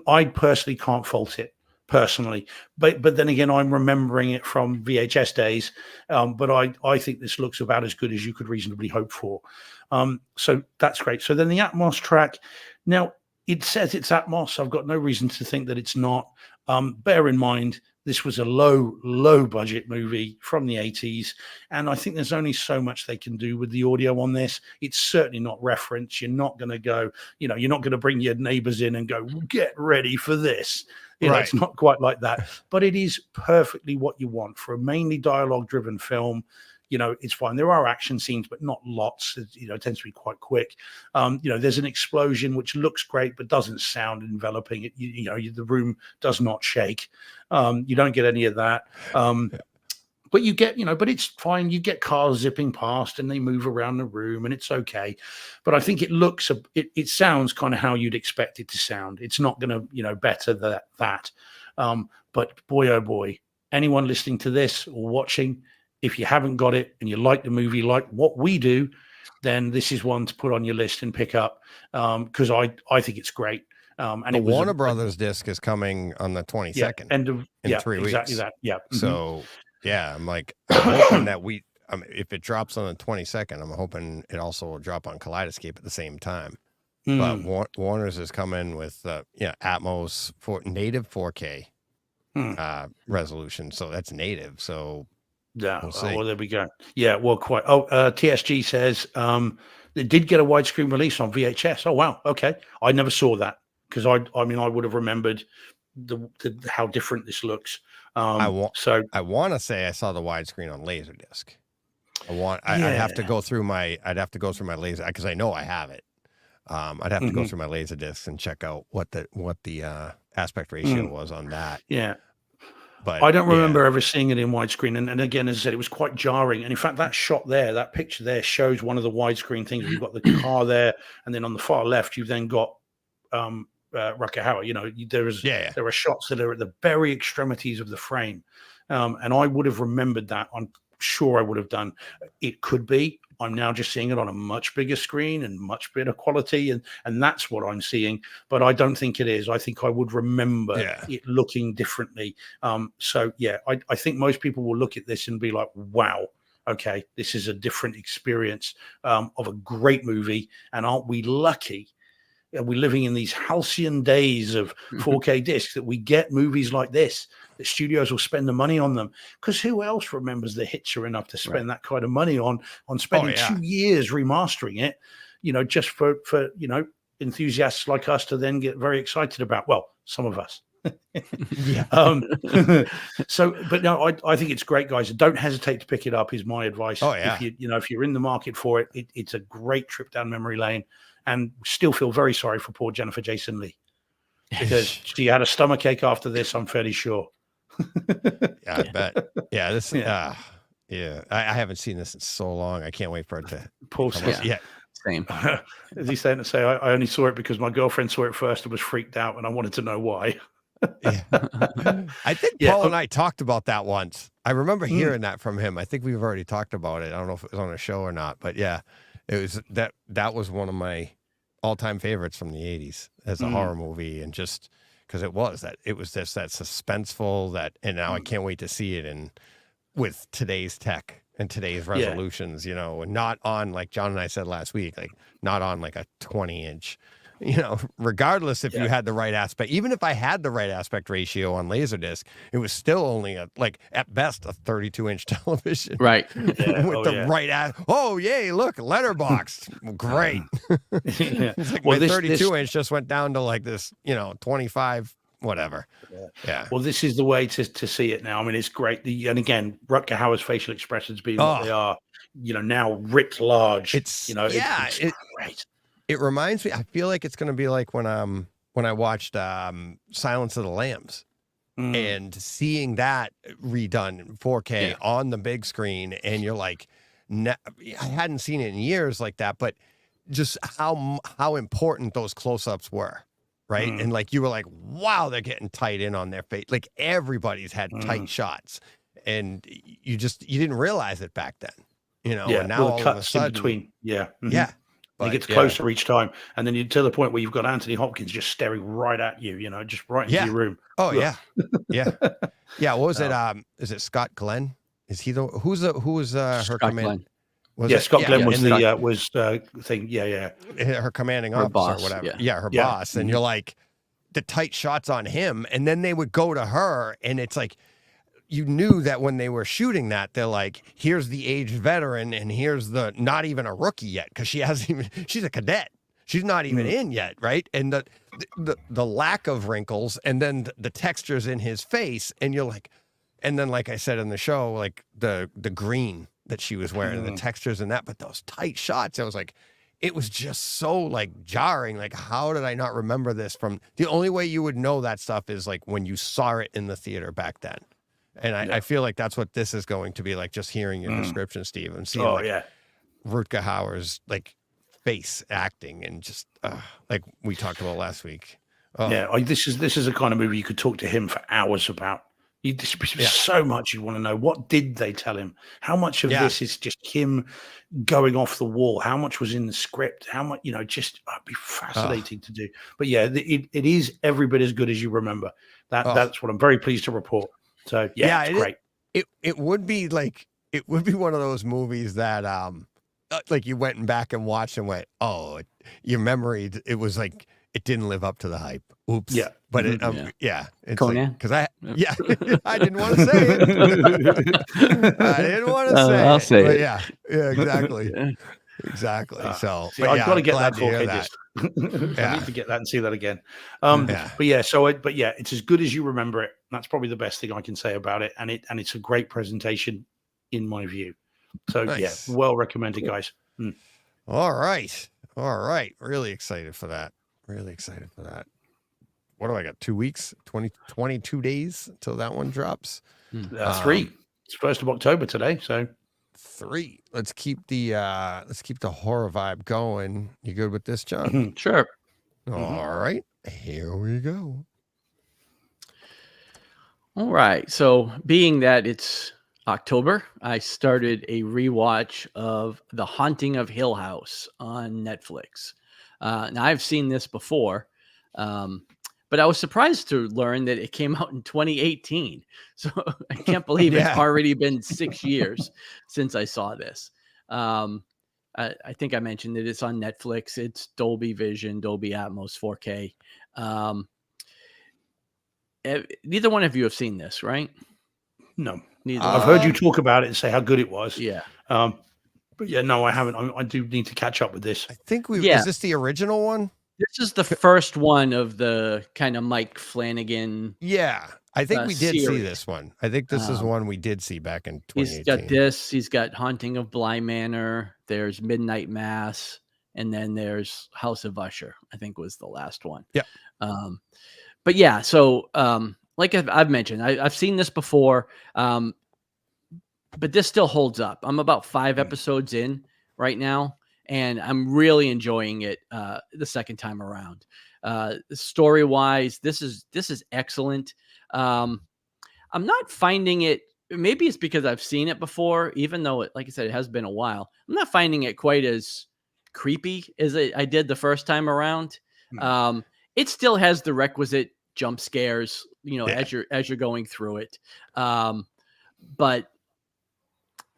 I personally can't fault it. Personally, but then again, I'm remembering it from VHS days. But I think this looks about as good as you could reasonably hope for. So that's great. So then the Atmos track. Now it says it's Atmos. I've got no reason to think that it's not. Bear in mind, this was a low budget movie from the 80s, and I think there's only so much they can do with the audio on this. It's certainly not reference. You're not going to go, you're not going to bring your neighbors in and go, get ready for this. It's not quite like that, but it is perfectly what you want for a mainly dialogue-driven film. It's fine. There are action scenes, but not lots. It tends to be quite quick. There's an explosion which looks great, but doesn't sound enveloping. The room does not shake. You don't get any of that. But you get, but it's fine. You get cars zipping past and they move around the room and it's okay. But I think it sounds kind of how you'd expect it to sound. It's not going to, better that. But boy, oh boy, anyone listening to this or watching, if you haven't got it and you like the movie like what we do, then this is one to put on your list and pick up, because I think it's great. And the Warner Brothers disc is coming on the 22nd. In 3 weeks. Exactly that. Yeah. So yeah, I'm hoping that if it drops on the 22nd, I'm hoping it also will drop on Kaleidoscape at the same time. But Warner's is coming with Atmos for native 4K resolution. So that's native. So yeah. We'll see. Well, there we go. Yeah. Well, quite. TSG says it did get a widescreen release on VHS. Oh wow. Okay. I never saw that, because I would have remembered how different this looks. I want to say I saw the widescreen on Laserdisc. I'd have to go through my laser, because I know I have it. I'd have to go through my Laserdisc and check out what the aspect ratio was on that. Yeah. But I don't remember ever seeing it in widescreen. And again, as I said, it was quite jarring. And in fact, that shot there, that picture there shows one of the widescreen things. You've got the car there, and then on the far left, you've then got Rutger Hauer. There are shots that are at the very extremities of the frame. And I would have remembered that. I'm sure I would have done. It could be. I'm now just seeing it on a much bigger screen and much better quality, and that's what I'm seeing. But I don't think it is. I think I would remember it looking differently. So yeah, I think most people will look at this and be like, wow, okay, this is a different experience of a great movie. And aren't we lucky? Are we living in these halcyon days of 4K discs that we get movies like this? The studios will spend the money on them, because who else remembers The Hitcher enough to spend that kind of money on spending 2 years remastering it, just for enthusiasts like us to then get very excited about? Well, some of us. Yeah. So, but no, I think it's great, guys. Don't hesitate to pick it up. Is my advice. Oh, yeah. If you're in the market for it, it's a great trip down memory lane, and still feel very sorry for poor Jennifer Jason Leigh because she had a stomachache after this. I'm fairly sure. Yeah, I bet. Yeah, this. Yeah, I haven't seen this in so long. I can't wait for it to. Poor yeah. Same. As he's saying to say, I only saw it because my girlfriend saw it first and was freaked out, and I wanted to know why. Yeah. I think Paul and I talked about that once. I remember hearing that from him. I think we've already talked about it. I don't know if it was on a show or not, but yeah, it was that was one of my all-time favorites from the 80s as a horror movie, and just because it was that suspenseful and now I can't wait to see it with today's tech and today's resolutions, and not on, like John and I said last week, like not on like a 20-inch, regardless if you had the right aspect. Even if I had the right aspect ratio on Laserdisc, it was still only at best a 32-inch television. Right. With the right oh yay, look, letterbox. Great. It's like my 32-inch just went down to like this, 25 whatever. Yeah. Well, this is the way to see it now. I mean, it's great. And again, Rutger Hauer's facial expressions being what they are, now writ large. It's great. It reminds me. I feel like it's going to be like when I watched Silence of the Lambs, and seeing that redone in 4K on the big screen, and you're like, I hadn't seen it in years like that, but just how important those close-ups were. Right. And like, you were like, wow, they're getting tight in on their face. Like everybody's had tight shots, and you didn't realize it back then, and now all of a sudden in between. Yeah. But, it gets closer each time. And then to the point where you've got Anthony Hopkins just staring right at you, just right into your room. Oh yeah. Yeah. Yeah. What was it? Is it Scott Glenn? Is he who was her command? Scott Glenn was the thing. Yeah. Her commanding officer boss, or whatever. Yeah, her boss. And you're like, the tight shots on him. And then they would go to her, and it's like, you knew that when they were shooting that, they're like, here's the aged veteran, and here's the not even a rookie yet, because she's a cadet. She's not even in yet, right? And the lack of wrinkles, and then the textures in his face, and you're like, and then like I said in the show, like the green that she was wearing, the textures in that, but those tight shots, I was like, it was just so like jarring. Like, how did I not remember this from? The only way you would know that stuff is like when you saw it in the theater back then. And I feel like that's what this is going to be like, just hearing your description, Steve, and seeing Rutger Hauer's like face acting, and just like we talked about last week. This is a kind of movie you could talk to him for hours about. So much you want to know. What did they tell him? How much of this is just him going off the wall? How much was in the script? How much, just it'd be fascinating to do. But it is every bit as good as you remember. That's what I'm very pleased to report. So it's great. It would be like, it would be one of those movies that like you went back and watched and went, your memory, it was like, it didn't live up to the hype. Oops. Yeah. But it's Conan. Because I didn't want to say it. I didn't want to say it. I'll say it. Yeah, exactly. Exactly. So I've got to get that 4K disc. I need to get that and see that again. But it's as good as you remember it. That's probably the best thing I can say about it. And it's a great presentation in my view. So nice. Well recommended, guys. All right. Really excited for that. What do I got? 2 weeks, 22 days until that one drops. 3. It's 1st of October today. So 3. Let's keep the horror vibe going. You good with this, John? Sure. All right. Here we go. All right. So being that it's October, I started a rewatch of The Haunting of Hill House on Netflix. Now I've seen this before, but I was surprised to learn that it came out in 2018. So I can't believe it's already been 6 years since I saw this. I think I mentioned that it's on Netflix. It's Dolby Vision, Dolby Atmos, 4K. Neither one of you have seen this, right? No. Neither. I've heard you talk about it and say how good it was. Yeah. But no, I haven't. I do need to catch up with this. I think is this the original one? This is the first one of the kind of Mike Flanagan. Yeah, I think we did see series. this one. I think this is one we did see back in 2018. He's got this. He's got Haunting of Bly Manor. There's Midnight Mass, and then there's House of Usher. I think was the last one. Yeah. But yeah, so like I've mentioned, I've seen this before, but this still holds up. I'm about 5 episodes in right now, and I'm really enjoying it the second time around. Story wise, this is excellent. I'm not finding it. Maybe it's because I've seen it before, even though like I said, it has been a while. I'm not finding it quite as creepy as I did the first time around. It still has the requisite jump scares, as you're going through it. But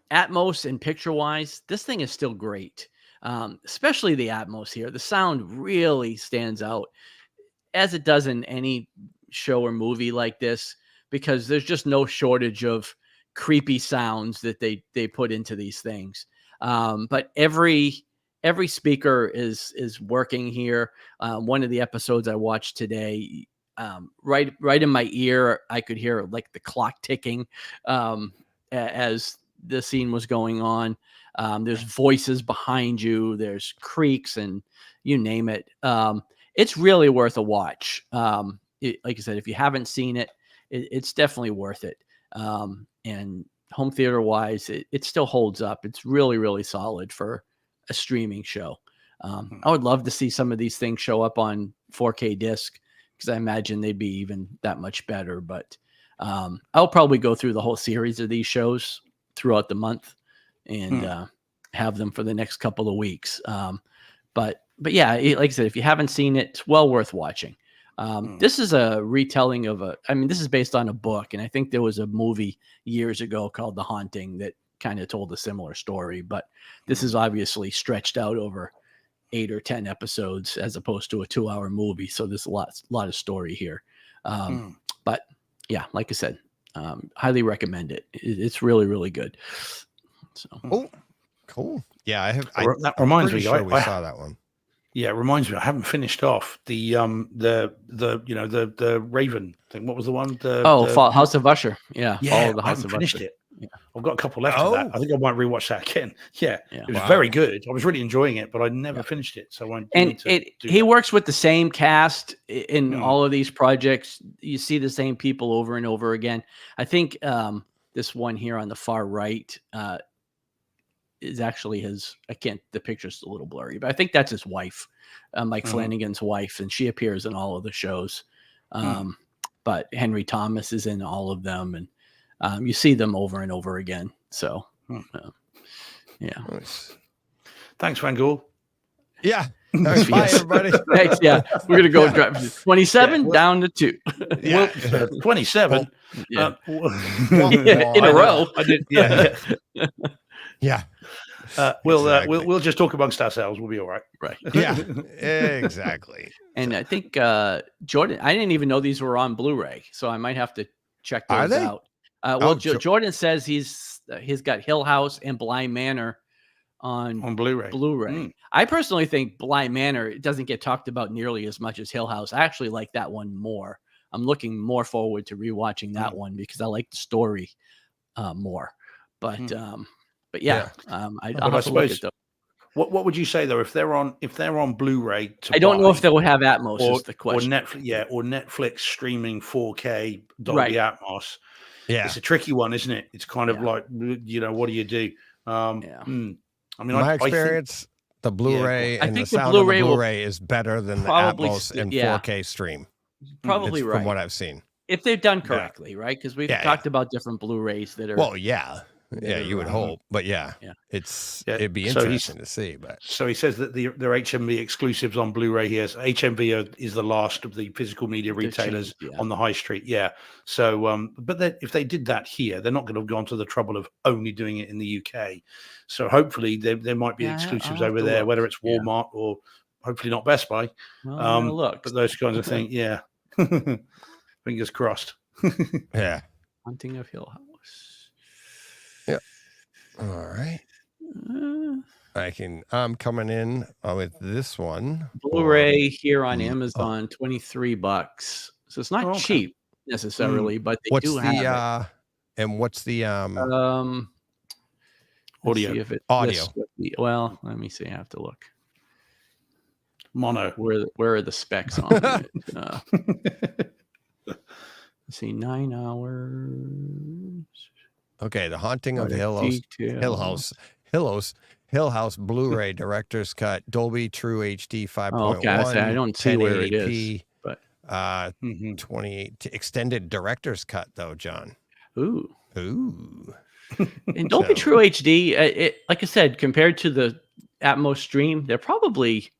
Atmos and picture wise, this thing is still great. Especially the Atmos here. The sound really stands out, as it does in any show or movie like this, because there's just no shortage of creepy sounds that they put into these things. But every speaker is working here. One of the episodes I watched today, right in my ear, I could hear like the clock ticking as the scene was going on. There's voices behind you. There's creaks and you name it. It's really worth a watch. Like I said, if you haven't seen it, it's definitely worth it. And home theater wise, it still holds up. It's really, really solid for a streaming show. I would love to see some of these things show up on 4K disc, because I imagine they'd be even that much better. But I'll probably go through the whole series of these shows throughout the month and have them for the next couple of weeks. But yeah, like I said, if you haven't seen it, it's well worth watching. This is a retelling of this is based on a book, and I think there was a movie years ago called The Haunting that kind of told a similar story, but this is obviously stretched out over 8 or 10 episodes as opposed to a 2-hour movie. So there's a lot of story here. But yeah, like I said, highly recommend it. It's really, really good. So, oh, cool. Yeah, that reminds me. Sure we saw that one. Yeah, it reminds me. I haven't finished off the Raven thing. What was the one? House of Usher. Yeah, I haven't finished it. Yeah. I've got a couple left of that. I think I might rewatch that again. Yeah. It was very good. I was really enjoying it, but I never finished it. So he works with the same cast in all of these projects. You see the same people over and over again. I think this one here on the far right is actually the picture's a little blurry, but I think that's his wife, Mike Flanagan's wife, and she appears in all of the shows. But Henry Thomas is in all of them, and you see them over and over again. So, yeah. Nice. Thanks, Van Gool. Yeah. Right, bye, everybody. Thanks. Yeah. We're going to go drive 27 down to 2. Yeah. 27 in a row. I did. Yeah. Yeah. We'll just talk amongst ourselves. We'll be all right. Right. Yeah. Exactly. And I think Jordan, I didn't even know these were on Blu-ray, so I might have to check those out. Jordan says he's got Hill House and Bly Manor on Blu-ray. I personally think Bly Manor doesn't get talked about nearly as much as Hill House. I actually like that one more. I'm looking more forward to rewatching that one because I like the story more. But yeah, I'll have to look at those. What would you say though if they're on Blu-ray? I don't know if they would have Atmos. Is the question? Or Netflix streaming 4K Dolby Atmos. Yeah, it's a tricky one, isn't it? It's kind of like what do you do? I mean, my experience, the Blu-ray and the sound of the Blu-ray is better than the Atmos and 4K stream. Probably right from what I've seen. If they've done correctly, right? Because we've talked about different Blu-rays that are. Well, yeah. Yeah, you would hope, but it'd be interesting to see. But so he says that their HMV exclusives on Blu-ray here. So HMV is the last of the physical media retailers on the high street. Yeah. So, but if they did that here, they're not going to have gone to the trouble of only doing it in the UK. So hopefully there might be exclusives over there, whether it's Walmart or hopefully not Best Buy. But those kinds of things. Yeah. Fingers crossed. Yeah. Haunting of Hill House. Yeah. All right. I'm coming in with this one. Blu-ray here on Amazon, $23. So it's not cheap necessarily, but they what's do have it. And what's the audio? See if it audio. Well, let me see. I have to look. Mono. Where are the specs on it? Let's see, 9 hours. Okay, The Haunting of Hill House Blu-ray Director's Cut, Dolby True HD 5.1. Okay, I don't see where it is, but 28 extended Director's Cut though, John. Ooh. And Dolby True HD, it, like I said, compared to the Atmos stream, they're probably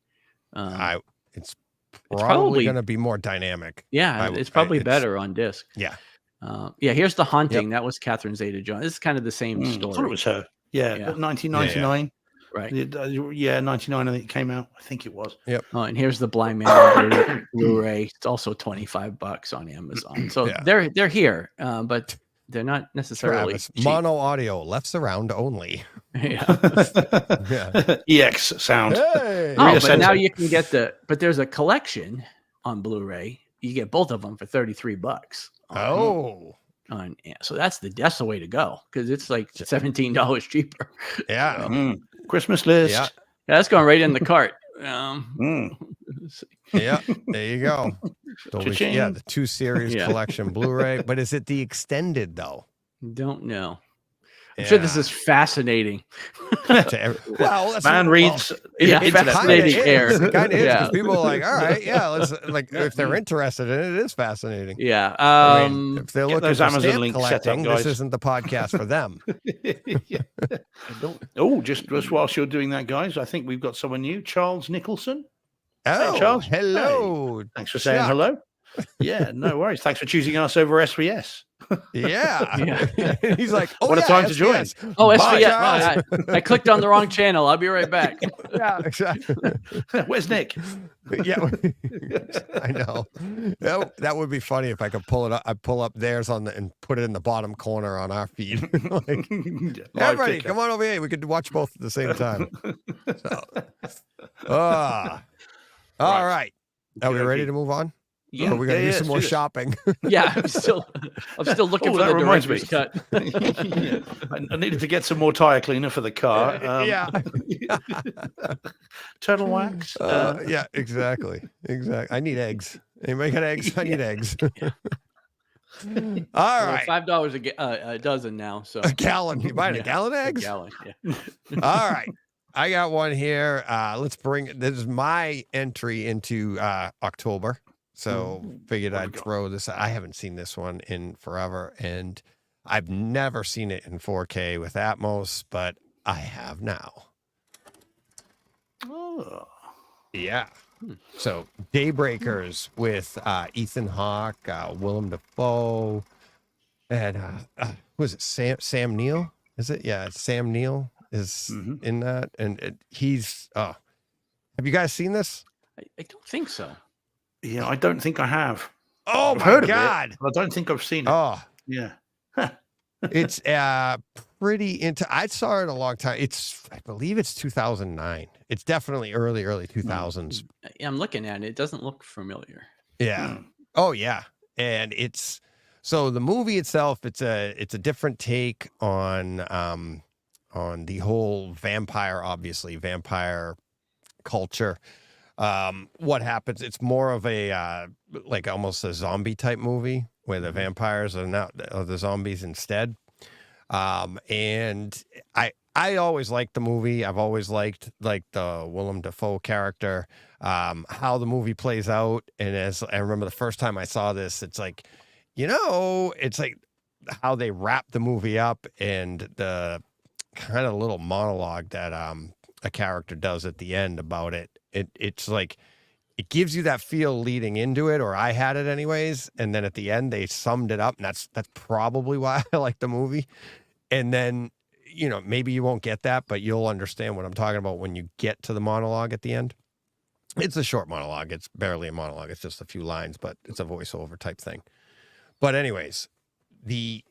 it's probably going to be more dynamic. Yeah, it's probably better on disc. Yeah. Here's The Haunting. That was Catherine Zeta-Jones. This is kind of the same story. I thought it was her. Yeah. 1999. Right. Yeah, 99. I think it came out. I think it was. Yep. Oh, and here's the Blind Man Blu-ray. It's also $25 on Amazon. So they're here, but they're not necessarily cheap. Mono audio, left surround only. EX sound. Hey. But now you can get but there's a collection on Blu-ray. You get both of them for $33. So that's the way to go, because it's like $17 cheaper. Yeah. Christmas list. Yeah. That's going right in the cart. Yeah, there you go. The 2 series collection Blu-ray. But is it the extended though? Don't know. I'm sure this is fascinaking. Man reads. It's fascinating. It kind of is, because people are like, all right, let's if they're interested in it, it is fascinating. Yeah. If they're looking those for Amazon stamp links collecting, set up, this isn't the podcast for them. Just whilst you're doing that, guys, I think we've got someone new, Charles Nicholson. Hey, Charles. Hello. Hey. Thanks for saying hello. Yeah, no worries. Thanks for choosing us over SVS. He's like, what a time to join. Oh, SVS. I clicked on the wrong channel. I'll be right back. Yeah, exactly. Where's Nick? Yeah, I know. That would be funny if I could pull it up. I pull up theirs and put it in the bottom corner on our feed. Everybody, come on over here. We could watch both at the same time. All right. Are we ready to move on? Yeah, we're gonna do some more shopping. I'm still looking for the director's cut. I needed to get some more tire cleaner for the car. Turtle wax. Yeah, exactly. I need eggs. Anybody got eggs? I need eggs. All right. $5 a dozen now. So a gallon. You buying a gallon of eggs? A gallon. Yeah. All right. I got one here. This is my entry into October. So figured I'd throw this. I haven't seen this one in forever, and I've never seen it in 4K with Atmos, but I have now. Oh. Yeah. So Daybreakers with Ethan Hawke, Willem Dafoe, and who is it? Sam Neill? Is it? Yeah, Sam Neill is in that, and he's. Have you guys seen this? I don't think so. Yeah, I don't think I have. Oh, I've my heard God. Of it, but I don't think I've seen it. Oh, yeah. It's pretty I saw it a long time. I believe it's 2009. It's definitely early 2000s. I'm looking at it. It doesn't look familiar. Yeah. Oh, yeah. And so the movie itself, it's a different take on the whole vampire culture. What happens? It's more of a like almost a zombie type movie where the vampires are the zombies instead. And I always liked the movie. I've always liked the Willem Dafoe character, how the movie plays out. And as I remember the first time I saw this, it's like, it's like how they wrap the movie up and the kind of little monologue that a character does at the end about it. It's like it gives you that feel leading into it, or I had it anyways, and then at the end they summed it up, and that's probably why I like the movie. And then maybe you won't get that, but you'll understand what I'm talking about when you get to the monologue at the end. It's a short monologue. It's barely a monologue. It's just a few lines, but it's a voiceover type thing. But anyways, the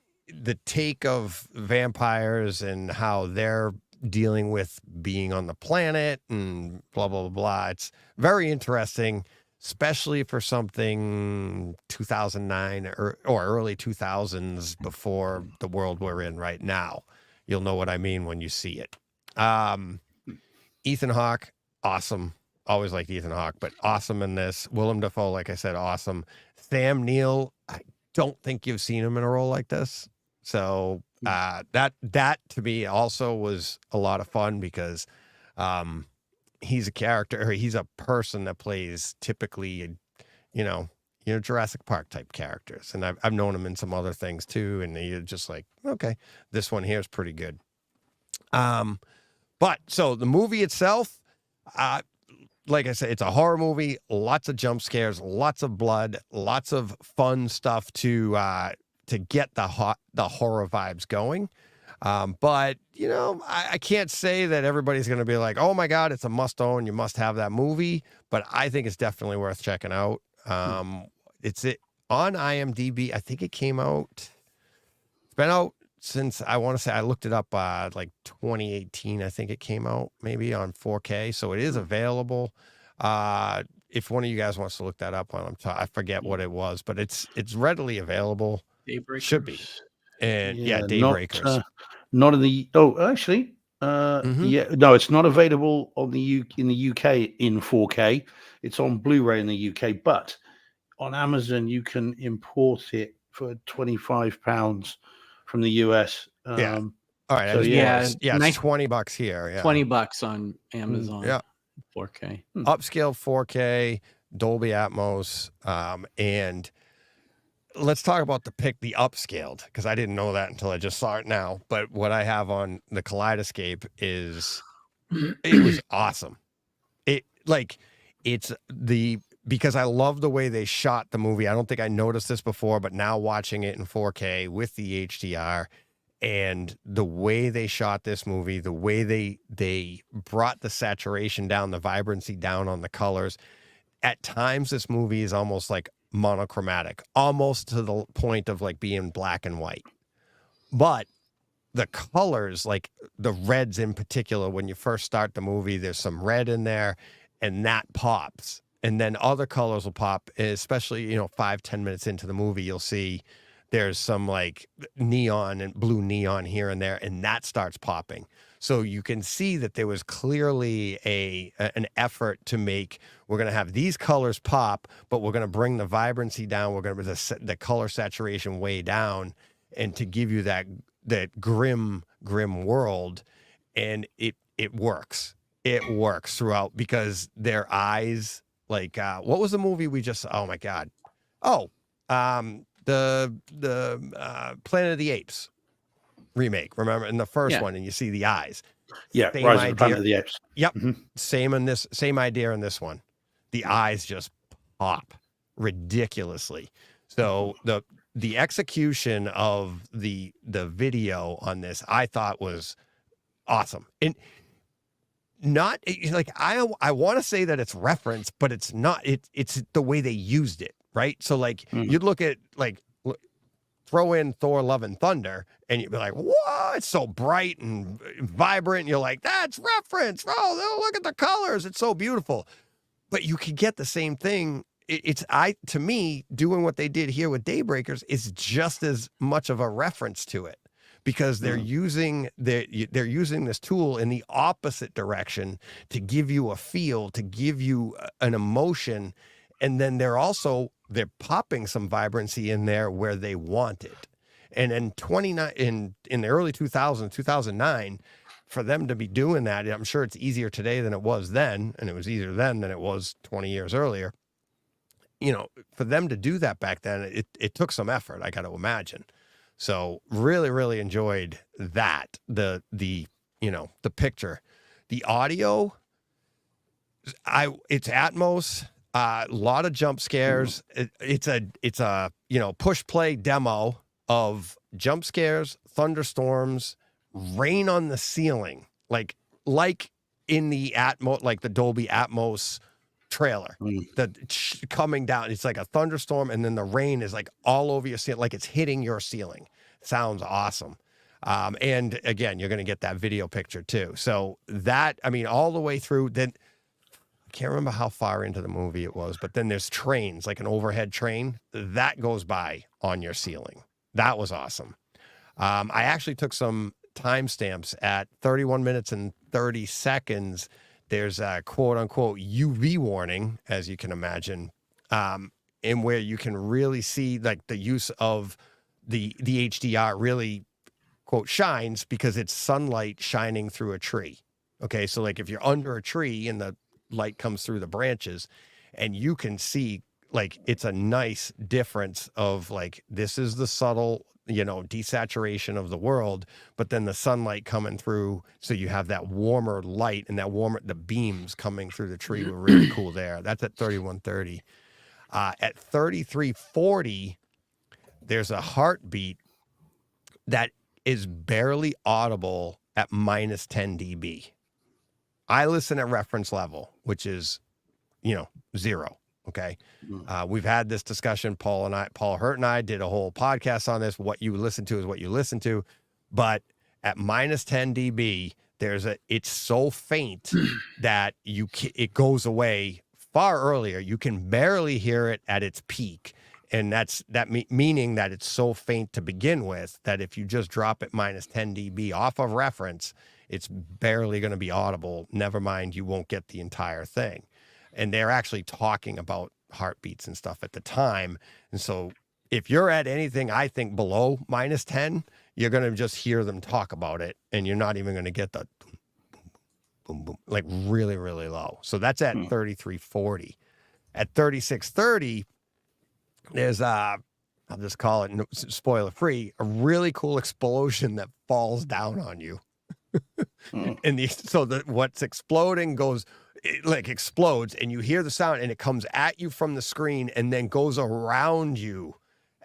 take of vampires and how they're dealing with being on the planet and blah, blah, blah, blah. It's very interesting, especially for something 2009 or early 2000s before the world we're in right now. You'll know what I mean when you see it. Ethan Hawke, awesome. Always liked Ethan Hawke, but awesome in this. Willem Dafoe, like I said, awesome. Sam Neill, I don't think you've seen him in a role like this. So that to me also was a lot of fun because he's a character, or he's a person that plays typically, Jurassic Park type characters. And I've known him in some other things too. And you're just like, okay, this one here is pretty good. But so the movie itself, like I said, it's a horror movie, lots of jump scares, lots of blood, lots of fun stuff to get the horror vibes going. But, I can't say that everybody's going to be like, oh my God, it's a must own. You must have that movie. But I think it's definitely worth checking out. It's on IMDb. I think it came out. It's been out since, I want to say, I looked it up like 2018. I think it came out maybe on 4K. So it is available. If one of you guys wants to look that up on, I forget what it was, but it's readily available. Daybreakers. Should be. And Daybreakers. Not in the. Oh, actually, yeah. No, it's not available in the UK in 4K. It's on Blu-ray in the UK, but on Amazon you can import it for £25 from the US. Yeah. All right. So it's $20 here. Yeah. $20 on Amazon. Yeah. 4K. Upscale 4K, Dolby Atmos, and let's talk about the upscaled, because I didn't know that until I just saw it now. But what I have on the Kaleidoscape is it was awesome. Because I love the way they shot the movie. I don't think I noticed this before, but now watching it in 4K with the HDR and the way they shot this movie, the way they brought the saturation down, the vibrancy down on the colors. At times, this movie is almost like monochromatic, almost to the point of like being black and white. But the colors, like the reds in particular, when you first start the movie, there's some red in there and that pops. And then other colors will pop, especially, 5-10 minutes into the movie, you'll see there's some like neon and blue neon here and there, and that starts popping. So you can see that there was clearly an effort to make, we're going to have these colors pop, but we're going to bring the vibrancy down. We're going to bring the color saturation way down, and to give you that grim world. And it works. It works throughout, because their eyes, like, what was the movie we just, oh my God. The Planet of the Apes remake, remember, in the first one, and you see the eyes. Yeah, Rise of the Planet of the Apes. Yep. Mm-hmm. Same idea in this one. The eyes just pop ridiculously. So the execution of the video on this, I thought, was awesome. And not like, I want to say that it's reference, but it's not. It's the way they used it, right? So like, you'd look at, like, throw in Thor: Love and Thunder, and you'd be like, whoa, it's so bright and vibrant. And you're like, that's reference. Oh, look at the colors. It's so beautiful. But you could get the same thing. To me, doing what they did here with Daybreakers is just as much of a reference to it, because they're using this tool in the opposite direction to give you a feel, to give you an emotion. And then they're popping some vibrancy in there where they want it. And in the early 2000s, 2009, for them to be doing that, I'm sure it's easier today than it was then, and it was easier then than it was 20 years earlier. For them to do that back then, it took some effort, I got to imagine. So really, really enjoyed that. The picture, the audio, it's Atmos. A lot of jump scares. It's a push play demo of jump scares, thunderstorms, rain on the ceiling, like in the Atmos, like the Dolby Atmos trailer, coming down. It's like a thunderstorm, and then the rain is like all over your ceiling, like it's hitting your ceiling. Sounds awesome. And again, you're going to get that video picture too. So that, I mean, all the way through, then I can't remember how far into the movie it was, but then there's trains, like an overhead train that goes by on your ceiling. That was awesome. I actually took some timestamps at 31 minutes and 30 seconds. There's a quote unquote UV warning, as you can imagine, in where you can really see like the use of the HDR really quote shines because it's sunlight shining through a tree. Okay. So like if you're under a tree and the light comes through the branches and you can see like, it's a nice difference of like, this is the subtle, desaturation of the world, but then the sunlight coming through. So you have that warmer light and the beams coming through the tree were really cool there. That's at 3130. At 3340, there's a heartbeat that is barely audible at minus 10 dB. I listen at reference level, which is, 0. Okay. We've had this discussion. Paul Hurt and I did a whole podcast on this. What you listen to is what you listen to. But at minus 10 dB, it's so faint that it goes away far earlier. You can barely hear it at its peak. And meaning that it's so faint to begin with that if you just drop it minus 10 dB off of reference, it's barely going to be audible. Never mind, you won't get the entire thing. And they're actually talking about heartbeats and stuff at the time. And so if you're at anything, I think below minus 10, you're going to just hear them talk about it. And you're not even going to get the boom, boom, boom, like really, really low. So that's at 3340. At 3630, there's I'll just call it spoiler free, a really cool explosion that falls down on you. And what's exploding it explodes and you hear the sound and it comes at you from the screen and then goes around you.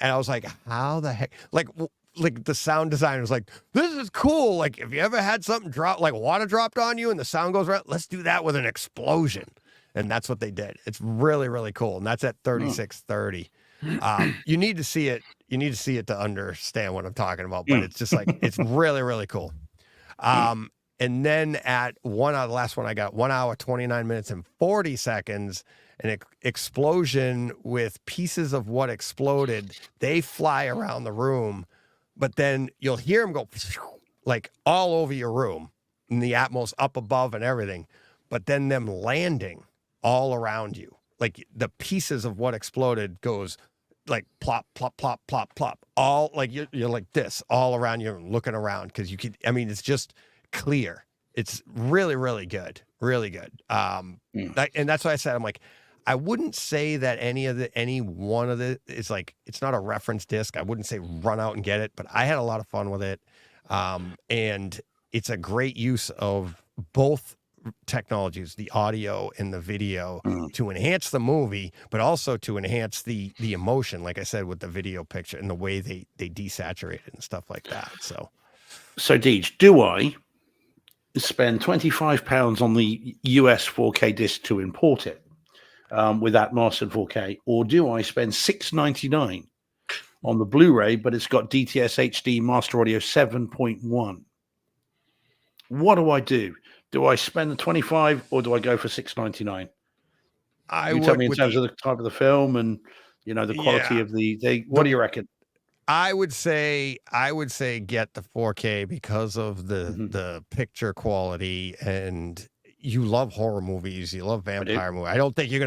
And I was like, how the heck? Like the sound designer was like, this is cool. Like if you ever had something drop, like water dropped on you and the sound goes around, let's do that with an explosion. And that's what they did. It's really, really cool. And that's at 3630. You need to see it. You need to see it to understand what I'm talking about, but it's just like, it's really, really cool. And then at the last one I got 1 hour, 29 minutes and 40 seconds, an explosion with pieces of what exploded. They fly around the room, but then you'll hear them go like all over your room in the Atmos up above and everything, but then them landing all around you. Like the pieces of what exploded goes like plop, plop, plop, plop, plop, all like you're like this all around you looking around. Cause it's just clear. It's really, really good. Really good. And that's why I said, I'm like, I wouldn't say that any one of the is like, it's not a reference disc. I wouldn't say run out and get it, but I had a lot of fun with it. And it's a great use of both technologies, the audio and the video, to enhance the movie, but also to enhance the emotion, like I said, with the video picture and the way they desaturate it and stuff like that. So Deej, do I spend £25 on the US 4K disc to import it with Atmos and 4K, or do I spend $6.99 on the Blu-ray, but it's got DTS HD Master Audio 7.1? What do I do? Do I spend the 25 or do I go for $6.99? You tell me in terms of the type of the film and the quality of the. What do you reckon? I would say get the 4K because of the picture quality, and you love horror movies, you love vampire movies. I don't think you're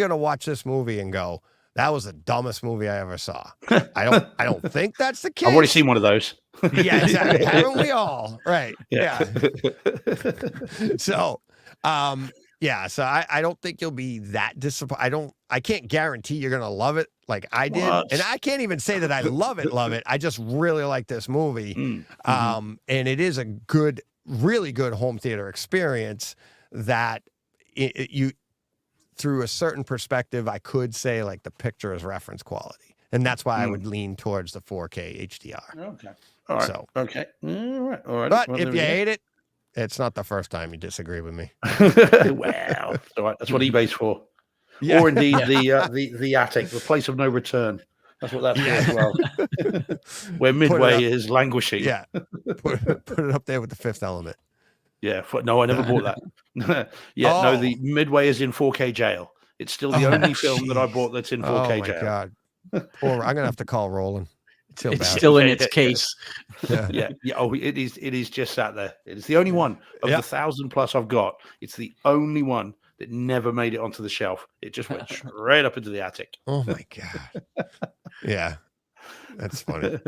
gonna watch this movie and go, that was the dumbest movie I ever saw. I don't think that's the case. I've already seen one of those. Yeah, exactly. Haven't we all? Right. Yeah. So, so I don't think you'll be that disappointed. I can't guarantee you're going to love it like I did. What? And I can't even say that I love it. I just really like this movie. And it is a really good home theater experience that you, through a certain perspective, I could say like the picture is reference quality. And that's why I would lean towards the 4K HDR. Okay. All right. So, okay. All right. But if you hate it, it's not the first time you disagree with me. Wow. All right. That's what eBay's for. Yeah. Or indeed the attic, the place of no return. That's what that's for as well. Where Midway is languishing. Yeah, put it up there with The Fifth Element. Yeah, no, I never bought that. No, the Midway is in 4K jail. It's still the only film that I bought that's in 4K jail. God. Poor, I'm gonna have to call Roland. It's still in its case. Yeah. Oh, it is just sat there. It is the only one of the 1,000+ I've got. It's the only one that never made it onto the shelf. It just went straight up into the attic. Oh my God. Yeah, that's funny.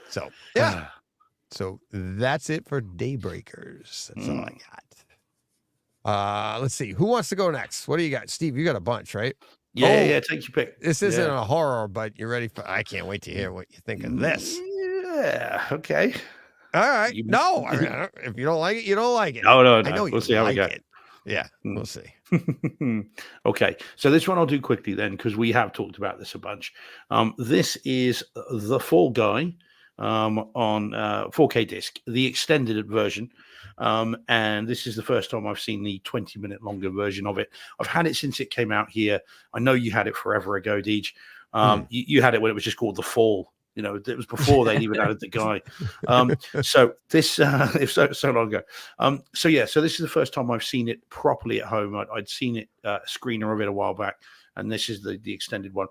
So yeah. So that's it for Daybreakers. That's all I got. Let's see. Who wants to go next? What do you got? Steve, you got a bunch, right? Yeah, take your pick. This isn't a horror, but you're ready for. I can't wait to hear what you think of this. Yeah. Okay. All right. If you don't like it, you don't like it. No. I know we'll see how we go. Yeah, we'll see. Okay, so this one I'll do quickly then, because we have talked about this a bunch. This is The Fall Guy on 4K disc, the extended version. And this is the first time I've seen the 20-minute longer version of it. I've had it since it came out here. I know you had it forever ago, Deej. You had it when it was just called The Fall. You know, it was before they'd even added the guy. So this, if so long ago. So this is the first time I've seen it properly at home. I'd seen it, a screener of it a while back, and this is the extended one.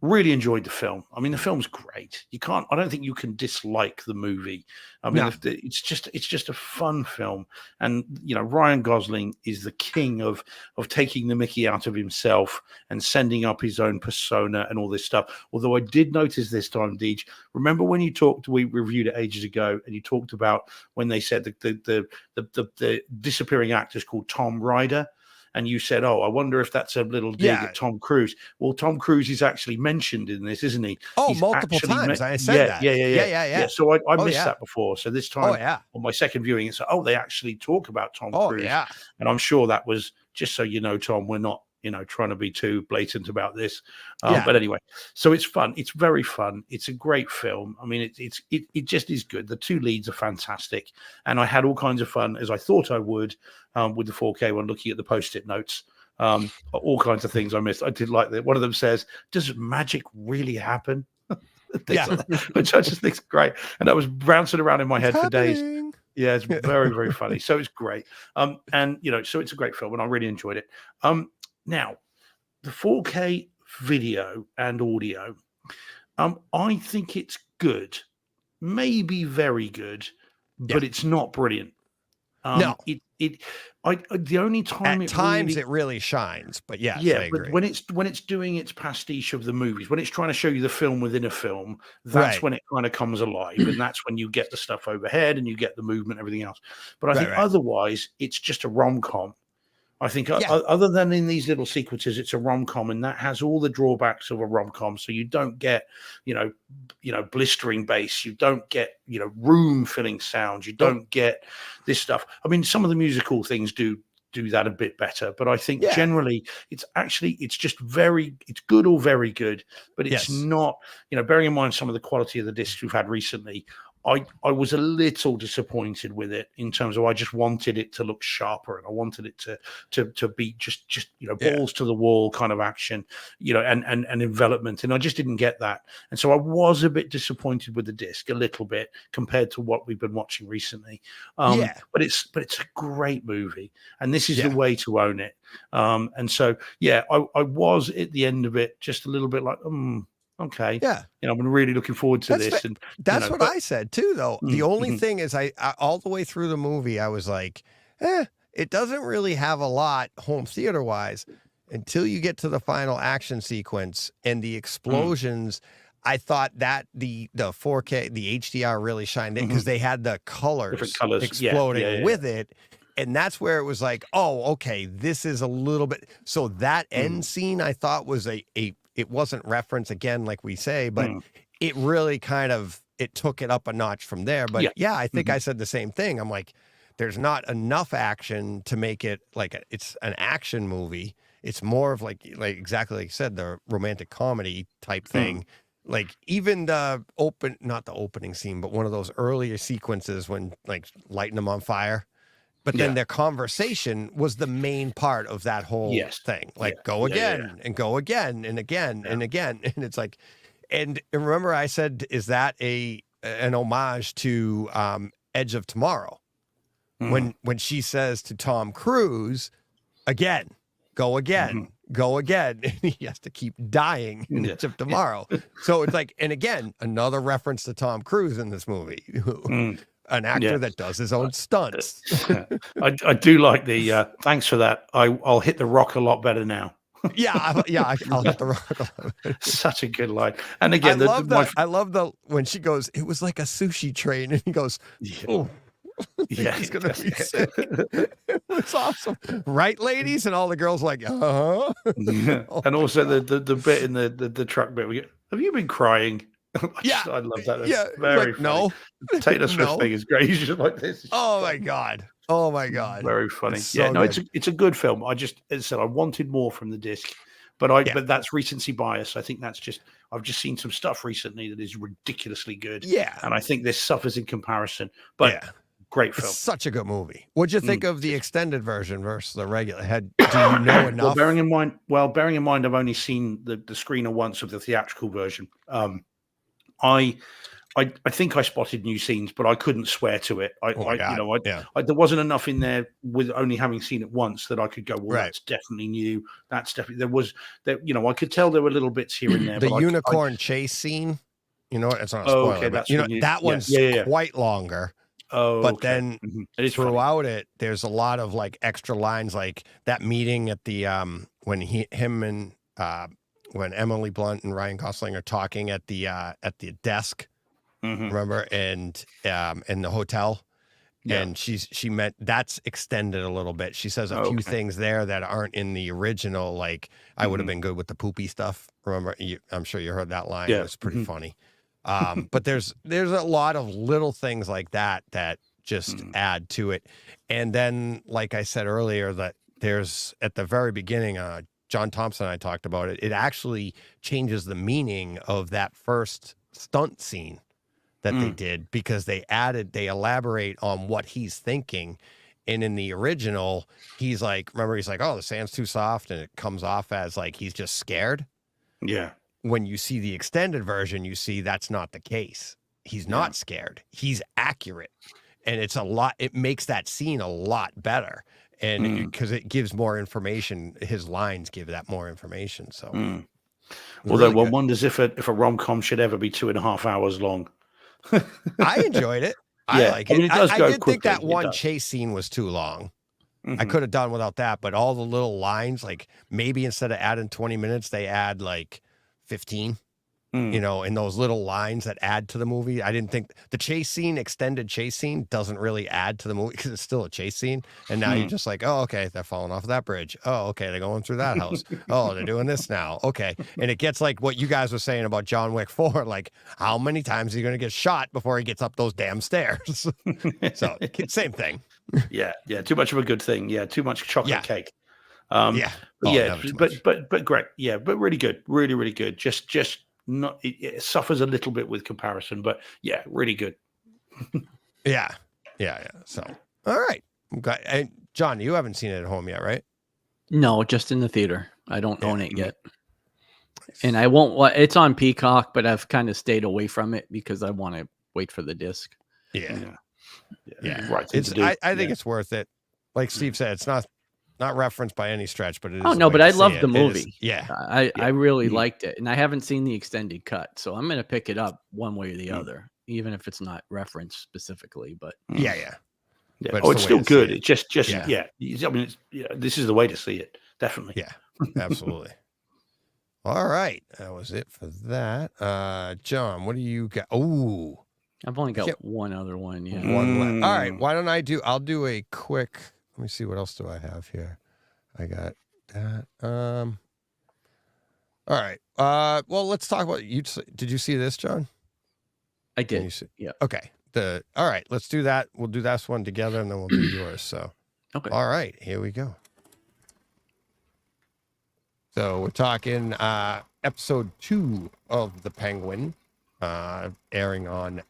Really enjoyed the film. I mean, the film's great. I don't think you can dislike the movie. I mean, it's just a fun film. And, Ryan Gosling is the king of taking the mickey out of himself and sending up his own persona and all this stuff. Although I did notice this time, Deej, remember when we reviewed it ages ago, and you talked about when they said the disappearing actor is called Tom Ryder. And you said, "Oh, I wonder if that's a little dig at Tom Cruise." Well, Tom Cruise is actually mentioned in this, isn't he? Oh, multiple times. I said that. Yeah. So I missed that before. So this time, on my second viewing, it's they actually talk about Tom Cruise. Yeah. And I'm sure that was just so you know, Tom, we're not trying to be too blatant about this. But anyway, so it's fun. It's very fun. It's a great film. I mean, it just is good. The two leads are fantastic. And I had all kinds of fun, as I thought I would, with the 4K one, looking at the Post-it notes. All kinds of things I missed. I did like that. One of them says, "Does magic really happen?" Which I just think is great. And that was bouncing around in my head for days. Yeah, it's very, very funny. So it's great. So it's a great film, and I really enjoyed it. Now, the 4K video and audio, I think it's good, maybe very good, but it's not brilliant. No, the only time it really shines, but I agree. But when it's doing its pastiche of the movies, when it's trying to show you the film within a film, that's when it kind of comes alive, and that's when you get the stuff overhead and you get the movement, everything else. But I think otherwise, it's just a rom-com. I think other than in these little sequences, it's a rom-com, and that has all the drawbacks of a rom-com. So you don't get, blistering bass. You don't get, room-filling sounds. You don't get this stuff. I mean, some of the musical things do that a bit better, but I think generally it's just it's good or very good, but it's not, bearing in mind some of the quality of the discs we've had recently, I was a little disappointed with it in terms of I just wanted it to look sharper, and I wanted it to be just balls to the wall kind of action, and envelopment, and I just didn't get that, and so I was a bit disappointed with the disc a little bit compared to what we've been watching recently. But it's a great movie, and this is the way to own it. And so I was at the end of it just a little bit like okay. Yeah. I've been really looking forward to this. And that's what I said too, though. The only thing is I all the way through the movie, I was like, it doesn't really have a lot home theater wise until you get to the final action sequence and the explosions. I thought that the 4K, the HDR really shined in because they had the colors exploding with it. And that's where it was like, oh, okay, this is a little bit. So that end scene I thought was it wasn't reference again, like we say, but it really it took it up a notch from there. But I think I said the same thing. I'm like, there's not enough action to make it it's an action movie. It's more of like exactly like you said, the romantic comedy type thing. Like even not the opening scene, but one of those earlier sequences when lighting them on fire. But then their conversation was the main part of that whole thing. Go again and go again and again and again. And it's like, And remember, I said, is that an homage to Edge of Tomorrow? When she says to Tom Cruise, again, go again, go again, and he has to keep dying in Edge of Tomorrow. So it's like, and again, another reference to Tom Cruise in this movie, an actor that does his own stunts. I do like the thanks for that. I'll hit the rock a lot better now. I'll hit the rock. Such a good line. And again, I love the when she goes, it was like a sushi train, and he goes, oh. Yeah, he's gonna be sick. It's awesome, right, ladies? And all the girls like, yeah. And also the bit in the truck bit. Have you been crying? I love that. That's very funny. No. Taylor Swift thing is great. He's just like this. Oh my god. Very funny. It's it's a good film. I just, as I said, I wanted more from the disc, but but that's recency bias. I think that's just, I've just seen some stuff recently that is ridiculously good. Yeah, and I think this suffers in comparison. But great film. It's such a good movie. What'd you think of the extended version versus the regular? Do you know enough? Well, bearing in mind, I've only seen the screener once of the theatrical version. I think I spotted new scenes, but I couldn't swear to it. There wasn't enough in there with only having seen it once that I could go, well, that's definitely new. That's definitely I could tell there were little bits here and there. The unicorn chase scene, it's not a spoiler. But, that one's quite longer. Oh, but then throughout funny. it, there's a lot of like extra lines, like that meeting at the when Emily Blunt and Ryan Gosling are talking at the desk, remember, and in the hotel, and she meant that's extended a little bit. She says a few things there that aren't in the original. Like I would have been good with the poopy stuff. Remember, I'm sure you heard that line. Yeah. It was pretty funny. But there's a lot of little things like that just add to it. And then, like I said earlier, that there's at the very beginning, John Thompson and I talked about it. It actually changes the meaning of that first stunt scene that they did, because they elaborate on what he's thinking. And in the original, he's like, oh, the sand's too soft, and it comes off as like he's just scared. Yeah. When you see the extended version, you see that's not the case. He's not scared. He's accurate. And it makes that scene a lot better. And because it gives more information, his lines give that more information. So, although one wonders if a rom-com should ever be 2.5 hours long. I enjoyed it. I like it. I mean, it does go did think that one chase scene was too long. I could have done without that, but all the little lines, like maybe instead of adding 20 minutes, they add like 15, in those little lines that add to the movie. I didn't think the extended chase scene doesn't really add to the movie because it's still a chase scene. And now you're just like, oh, okay, they're falling off of that bridge. Oh, okay, they're going through that house. Oh, they're doing this now. Okay. And it gets like what you guys were saying about John Wick 4, like how many times are you going to get shot before he gets up those damn stairs? So same thing. Yeah. Too much of a good thing. Yeah. Too much chocolate cake. But great. Yeah. But really good. Really, really good. Just not, it suffers a little bit with comparison, but yeah, really good. Yeah. So, all right. Okay. John, you haven't seen it at home yet, right? No, just in the theater. I don't own it yet. And I won't, it's on Peacock, but I've kind of stayed away from it because I want to wait for the disc. Yeah. Right. I think it's worth it. Like Steve said, it's not referenced by any stretch, but it is. Oh no, but I love the movie. I really Mm-hmm. liked it, and I haven't seen the extended cut, so I'm going to pick it up one way or the other, even if it's not referenced specifically. But But it's still good. It just Yeah. I mean, this is the way to see it. Definitely. Yeah, absolutely. All right, that was it for that. John, what do you got? Oh, I've only got one other one. Yeah. One left. All right. Why don't I'll do a quick. Let me see. What else do I have here? I got that. All right. Well, let's talk about you. Did you see this, John? I did. Yeah. Okay. All right. Let's do that. We'll do this one together, and then we'll do yours. So. Okay. All right. Here we go. So we're talking episode 2 of The Penguin, airing on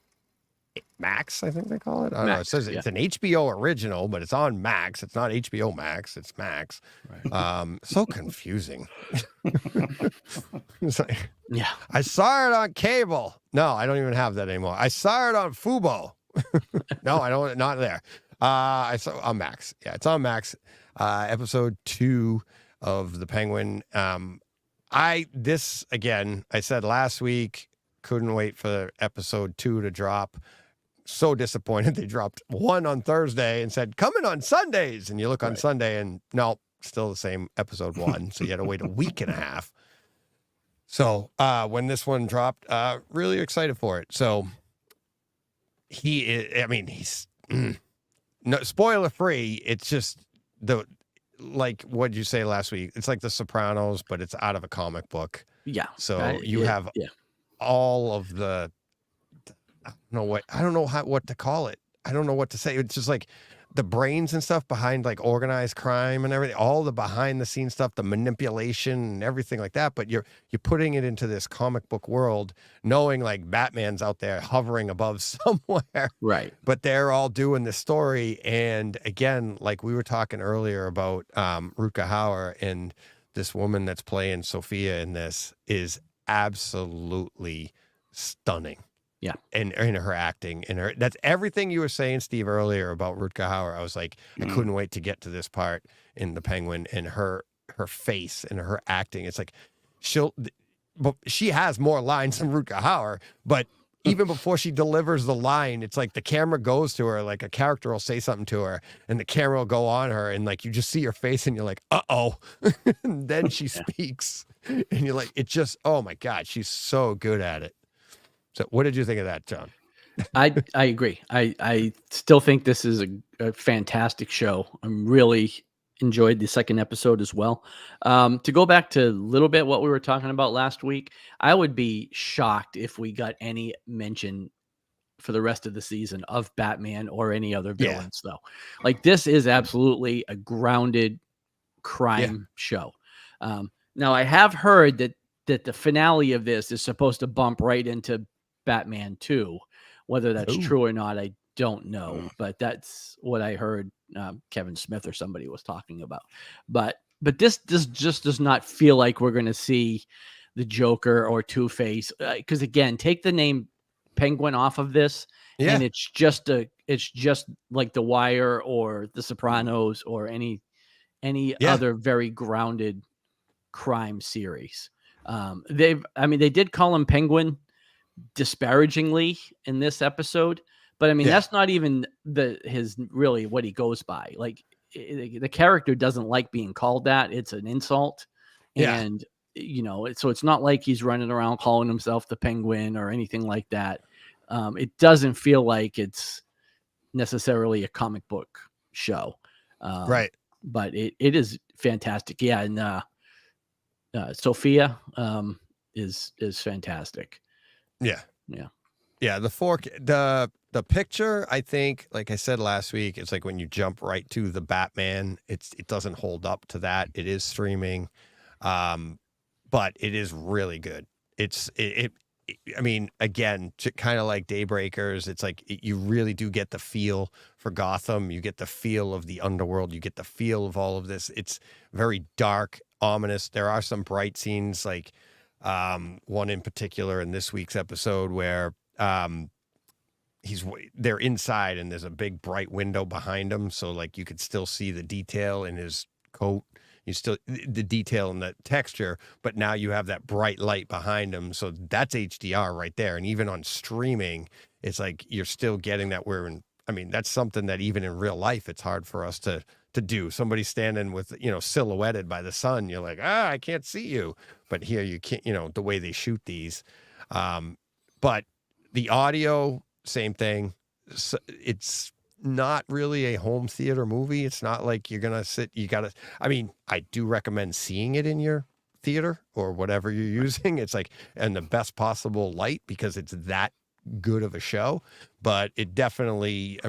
Max, I think they call it. I don't know. It says it's an HBO original, but it's on Max. It's not HBO Max. It's Max. Right. So confusing. It's like, yeah. I saw it on cable. No, I don't even have that anymore. I saw it on Fubo. No, I don't. Not there. I saw on Max. Yeah, it's on Max. Episode 2 of The Penguin. This again, I said last week, couldn't wait for episode 2 to drop. So disappointed they dropped 1 on Thursday and said coming on Sundays, and you look on Sunday and no, still the same episode 1. So you had to wait a week and a half. So when this one dropped, really excited for it. So he's no spoiler free. It's just like what did you say last week? It's like The Sopranos, but it's out of a comic book. Yeah. So you have all of the. I don't know what to call it. I don't know what to say. It's just like the brains and stuff behind like organized crime and everything, all the behind the scenes stuff, the manipulation and everything like that. But you're putting it into this comic book world, knowing like Batman's out there hovering above somewhere. Right. But they're all doing this story. And again, like we were talking earlier about Rutger Hauer, and this woman that's playing Sophia in this is absolutely stunning. Yeah. And in her acting, that's everything you were saying, Steve, earlier about Rutger Hauer. I was like, I couldn't wait to get to this part in The Penguin, and her face and her acting. It's like she has more lines than Rutger Hauer, but even before she delivers the line, it's like the camera goes to her, like a character will say something to her and the camera will go on her, and like you just see her face and you're like, uh-oh. And then she speaks and you're like, it just, oh my God, she's so good at it. So what did you think of that, John? I agree. I still think this is a fantastic show. I'm really enjoyed the second episode as well. To go back to a little bit what we were talking about last week, I would be shocked if we got any mention for the rest of the season of Batman or any other villains, though. Like, this is absolutely a grounded crime show. Now, I have heard that the finale of this is supposed to bump right into Batman 2. Whether that's true or not, I don't know, but that's what I heard. Kevin Smith or somebody was talking about, but this just does not feel like we're going to see the Joker or Two-Face, because again, take the name Penguin off of this, and it's just like The Wire or The Sopranos or any other very grounded crime series. They did call him Penguin disparagingly in this episode, but I mean that's not even his really what he goes by. Like, the character doesn't like being called that. It's an insult. And so it's not like he's running around calling himself the Penguin or anything like that. It doesn't feel like it's necessarily a comic book show, right? But it is fantastic. And Sophia is fantastic. The picture, I think, like I said last week, it's like when you jump right to the Batman, it doesn't hold up to that. It is streaming, but it is really good. I mean, again, kind of like Daybreakers, it's like you really do get the feel for Gotham. You get the feel of the underworld. You get the feel of all of this. It's very dark, ominous. There are some bright scenes, like one in particular in this week's episode where they're inside and there's a big bright window behind him, so like you could still see the detail in his coat, the detail in the texture, but now you have that bright light behind him, so that's HDR right there. And even on streaming, it's like you're still getting that. That's something that even in real life it's hard for us to do. Somebody standing with, silhouetted by the sun, you're like, I can't see you. But here you can't, the way they shoot these. But the audio, same thing. So it's not really a home theater movie. It's not like you're going to I do recommend seeing it in your theater or whatever you're using. It's like, and the best possible light, because it's that good of a show. But it definitely,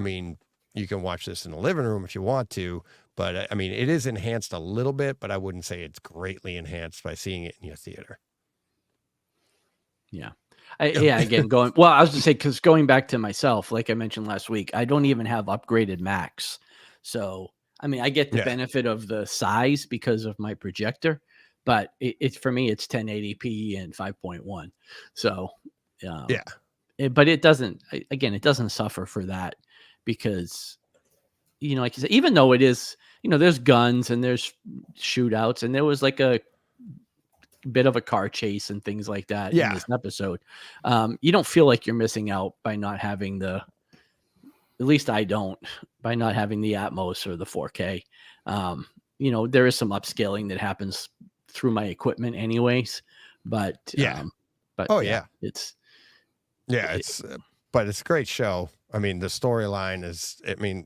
you can watch this in the living room if you want to, but it is enhanced a little bit, but I wouldn't say it's greatly enhanced by seeing it in your theater. Yeah. Again, I was to say, because going back to myself, like I mentioned last week, I don't even have upgraded Macs. So, I mean, I get the benefit of the size because of my projector, but it's for me, it's 1080p and 5.1. So, but it doesn't, again, it doesn't suffer for that because, like you said, even though it is, there's guns and there's shootouts and there was like a bit of a car chase and things like that in this episode, you don't feel like you're missing out by not having at least I don't, by not having the Atmos or the 4K. There is some upscaling that happens through my equipment anyways, but but it's but it's a great show. I mean, the storyline is,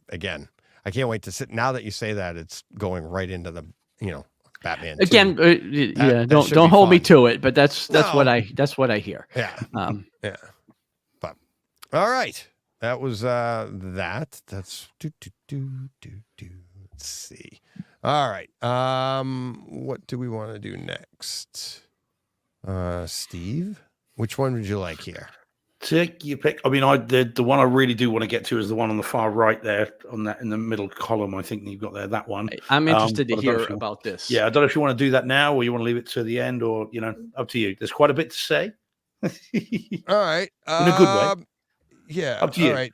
again, I can't wait to sit, now that you say that, it's going right into the, Batman 2. Again, don't hold me to it, but that's what I hear. Yeah. But all right. That was that. That's let's see. All right. What do we want to do next? Steve, which one would you like here? Take your pick. I mean, the one I really do want to get to is the one on the far right there, on that in the middle column. I think you've got there, that one. I'm interested to hear about this. Yeah, I don't know if you want to do that now or you want to leave it to the end, or up to you. There's quite a bit to say. All right, in a good way. Yeah, up to you. All right.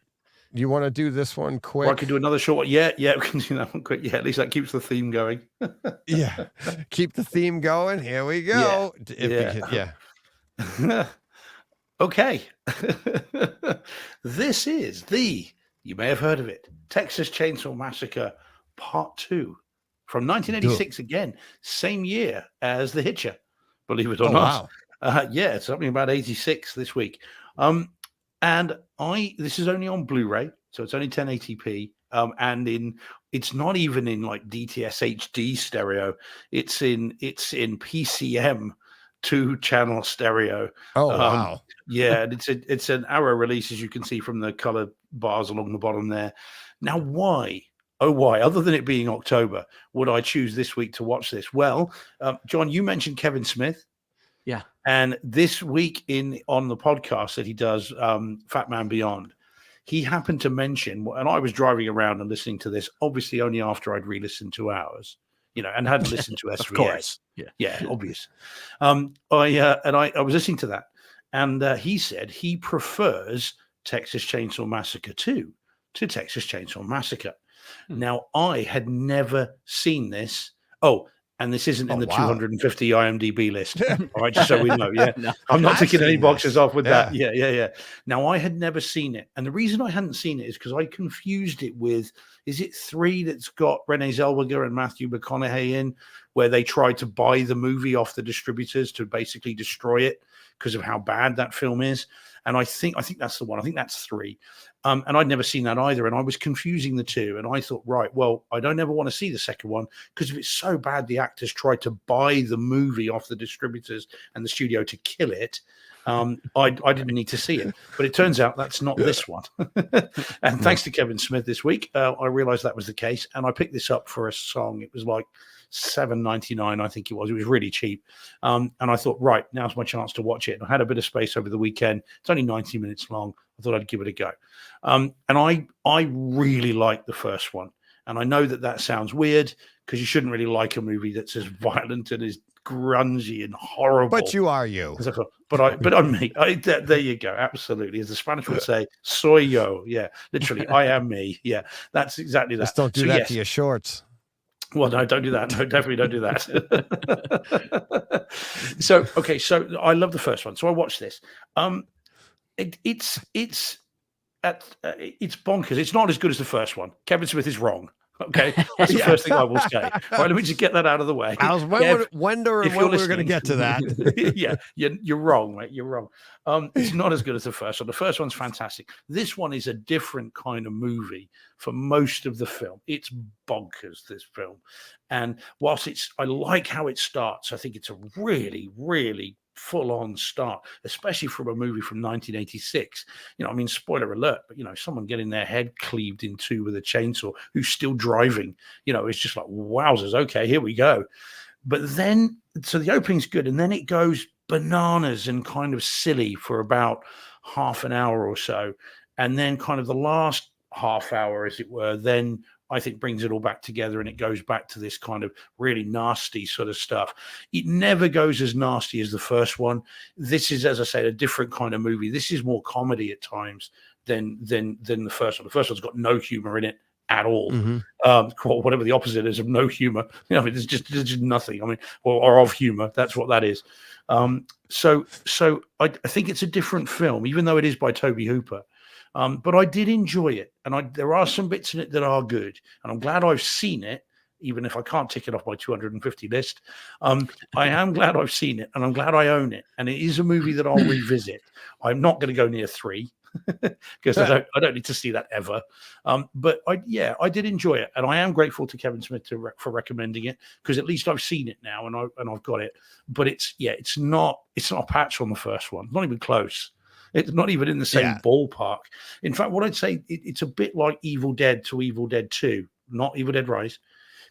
You want to do this one quick? Or I could do another short one. Yeah, we can do that one quick. Yeah, at least that keeps the theme going. Keep the theme going. Here we go. Okay. This is you may have heard of it, Texas Chainsaw Massacre Part 2 from 1986 again, same year as The Hitcher, believe it or not. Wow. It's something about 86 this week. And this is only on Blu-ray, so it's only 1080p. And it's not even in like DTS HD stereo. It's in PCM 2-channel stereo. Oh wow. And it's an Arrow release, as you can see from the color bars along the bottom there. Now, why, other than it being October, would I choose this week to watch this? Well, John, you mentioned Kevin Smith. Yeah. And this week on the podcast that he does, Fat Man Beyond, he happened to mention, and I was driving around and listening to this, obviously only after I'd re-listened to ours, and hadn't listened to SVS. Of course. Yeah, obvious. I was listening to that, and he said he prefers Texas Chainsaw Massacre 2 to Texas Chainsaw Massacre. Now, I had never seen this. And this isn't in the 250 IMDb list. All right, just so we know. Yeah, no, I'm not ticking any boxes off with that. Yeah. Now, I had never seen it. And the reason I hadn't seen it is because I confused it with, is it 3 that's got Renee Zellweger and Matthew McConaughey in, where they tried to buy the movie off the distributors to basically destroy it because of how bad that film is. And I think that's the one. I think that's 3. And I'd never seen that either. And I was confusing the two. And I thought, right, well, I don't ever want to see the second one because if it's so bad, the actors tried to buy the movie off the distributors and the studio to kill it. I didn't need to see it. But it turns out that's not this one. And thanks to Kevin Smith this week, I realized that was the case. And I picked this up for a song. It was like $7.99, I think it was. It was really cheap. And I thought, right, now's my chance to watch it. And I had a bit of space over the weekend. It's only 90 minutes long. I thought I'd give it a go. And I really like the first one. And I know that sounds weird because you shouldn't really like a movie that's as violent and as grungy and horrible. But you are you. But I'm me. There you go. Absolutely. As the Spanish would say, soy yo. Yeah, literally, I am me. Yeah, that's exactly that. Just don't do that to your shorts. Well, no, don't do that. No, definitely don't do that. So I love the first one. So I watched this. It's bonkers. It's not as good as the first one. Kevin Smith is wrong. Okay, that's the first thing I will say. Right, let me just get that out of the way. I was wondering when we were going to get to that. Yeah, you're wrong, mate. You're wrong. It's not as good as the first one. The first one's fantastic. This one is a different kind of movie for most of the film. It's bonkers, this film. And whilst I like how it starts, I think it's a really, really full-on start, especially from a movie from 1986. Spoiler alert, but someone getting their head cleaved in two with a chainsaw who's still driving, it's just like, wowzers, okay, here we go. But then, so the opening's good, and then it goes bananas and kind of silly for about half an hour or so. And then kind of the last half hour, as it were, then I think brings it all back together and it goes back to this kind of really nasty sort of stuff. It never goes as nasty as the first one. This is, as I said, a different kind of movie. This is more comedy at times than the first one. The first one's got no humor in it at all. Whatever the opposite is of no humor. I mean, there's just nothing. I mean, or of humor. That's what that is. So I think it's a different film, even though it is by Toby Hooper. But I did enjoy it, and there are some bits in it that are good, and I'm glad I've seen it, even if I can't tick it off my 250 list. I am glad I've seen it, and I'm glad I own it, and it is a movie that I'll revisit. I'm not going to go near 3 because I don't need to see that ever. But I did enjoy it, and I am grateful to Kevin Smith for recommending it, because at least I've seen it now, and I've got it. But it's not a patch on the first one, not even close. It's not even in the same ballpark. In fact, what I'd say, it's a bit like Evil Dead to Evil Dead 2, not Evil Dead Rise,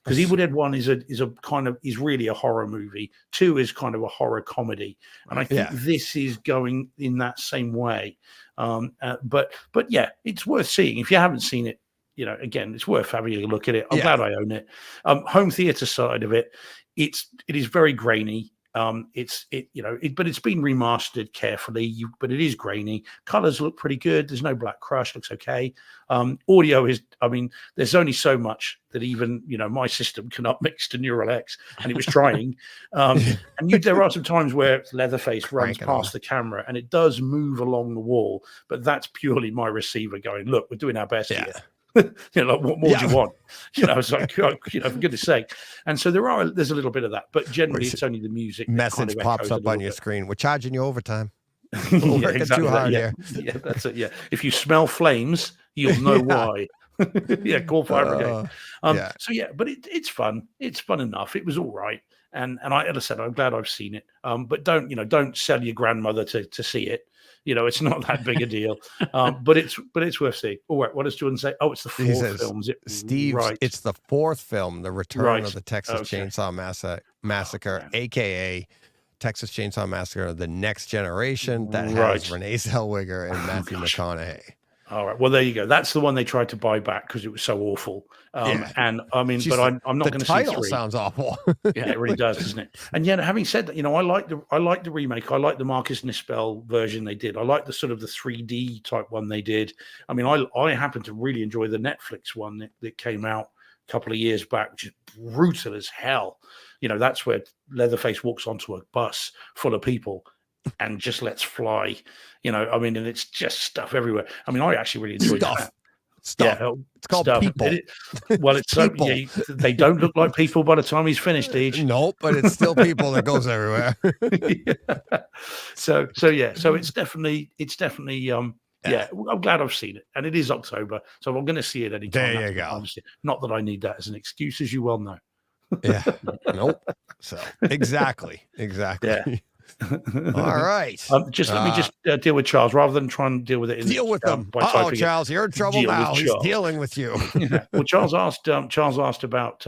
because Evil Dead 1 is really a horror movie. 2 is kind of a horror comedy, and I think this is going in that same way. But yeah, it's worth seeing. If you haven't seen it, again, it's worth having a look at it. I'm glad I own it. Home theater side of it, it is very grainy. But it's been remastered carefully, but it is grainy. Colors look pretty good. There's no black crush, looks okay. Audio is, there's only so much that even, my system can upmix to Neural X, and it was trying. There are some times where Leatherface runs past the camera and it does move along the wall, but that's purely my receiver going, look, we're doing our best here. Like, what more do you want? It's like, for goodness sake. And so there's a little bit of that, but generally it's only the music. Message pops up on your screen. We're charging you overtime. We're working too hard here. Yeah, that's it. Yeah. If you smell flames, you'll know why. Call fire brigade. But it's fun. It's fun enough. It was all right. And as I said, I'm glad I've seen it. But don't sell your grandmother to see it. It's not that big a deal, but it's worth seeing. All right, what does Jordan say? Oh, it's the fourth film. Is it? Steve, right. It's the fourth film, The Return of the Texas Chainsaw Massacre, a.k.a. Texas Chainsaw Massacre, The Next Generation, that has Renee Zellweger and Matthew McConaughey. All right. Well, there you go. That's the one they tried to buy back because it was so awful. And I'm not going to see 3. The title sounds awful. Yeah, it really does, doesn't it? And yet, having said that, I like the remake. I like the Marcus Nispel version they did. I like the sort of the 3D type one they did. I happen to really enjoy the Netflix one that came out a couple of years back, which is brutal as hell. That's where Leatherface walks onto a bus full of people and just lets fly, and it's just stuff everywhere. I actually really enjoyed that. Stuff. Yeah, it's called people. It's people. They don't look like people by the time he's finished, Deej. Nope, but it's still people that goes everywhere. So it's definitely I'm glad I've seen it, and it is October, so I'm going to see it anytime. There you go. Obviously. Not that I need that as an excuse, as you well know. Yeah. Nope. So exactly. Yeah. All right. Let me just deal with Charles rather than try and deal with it. Deal with them. Oh, Charles, you're in trouble now. He's dealing with you. Well, Charles asked about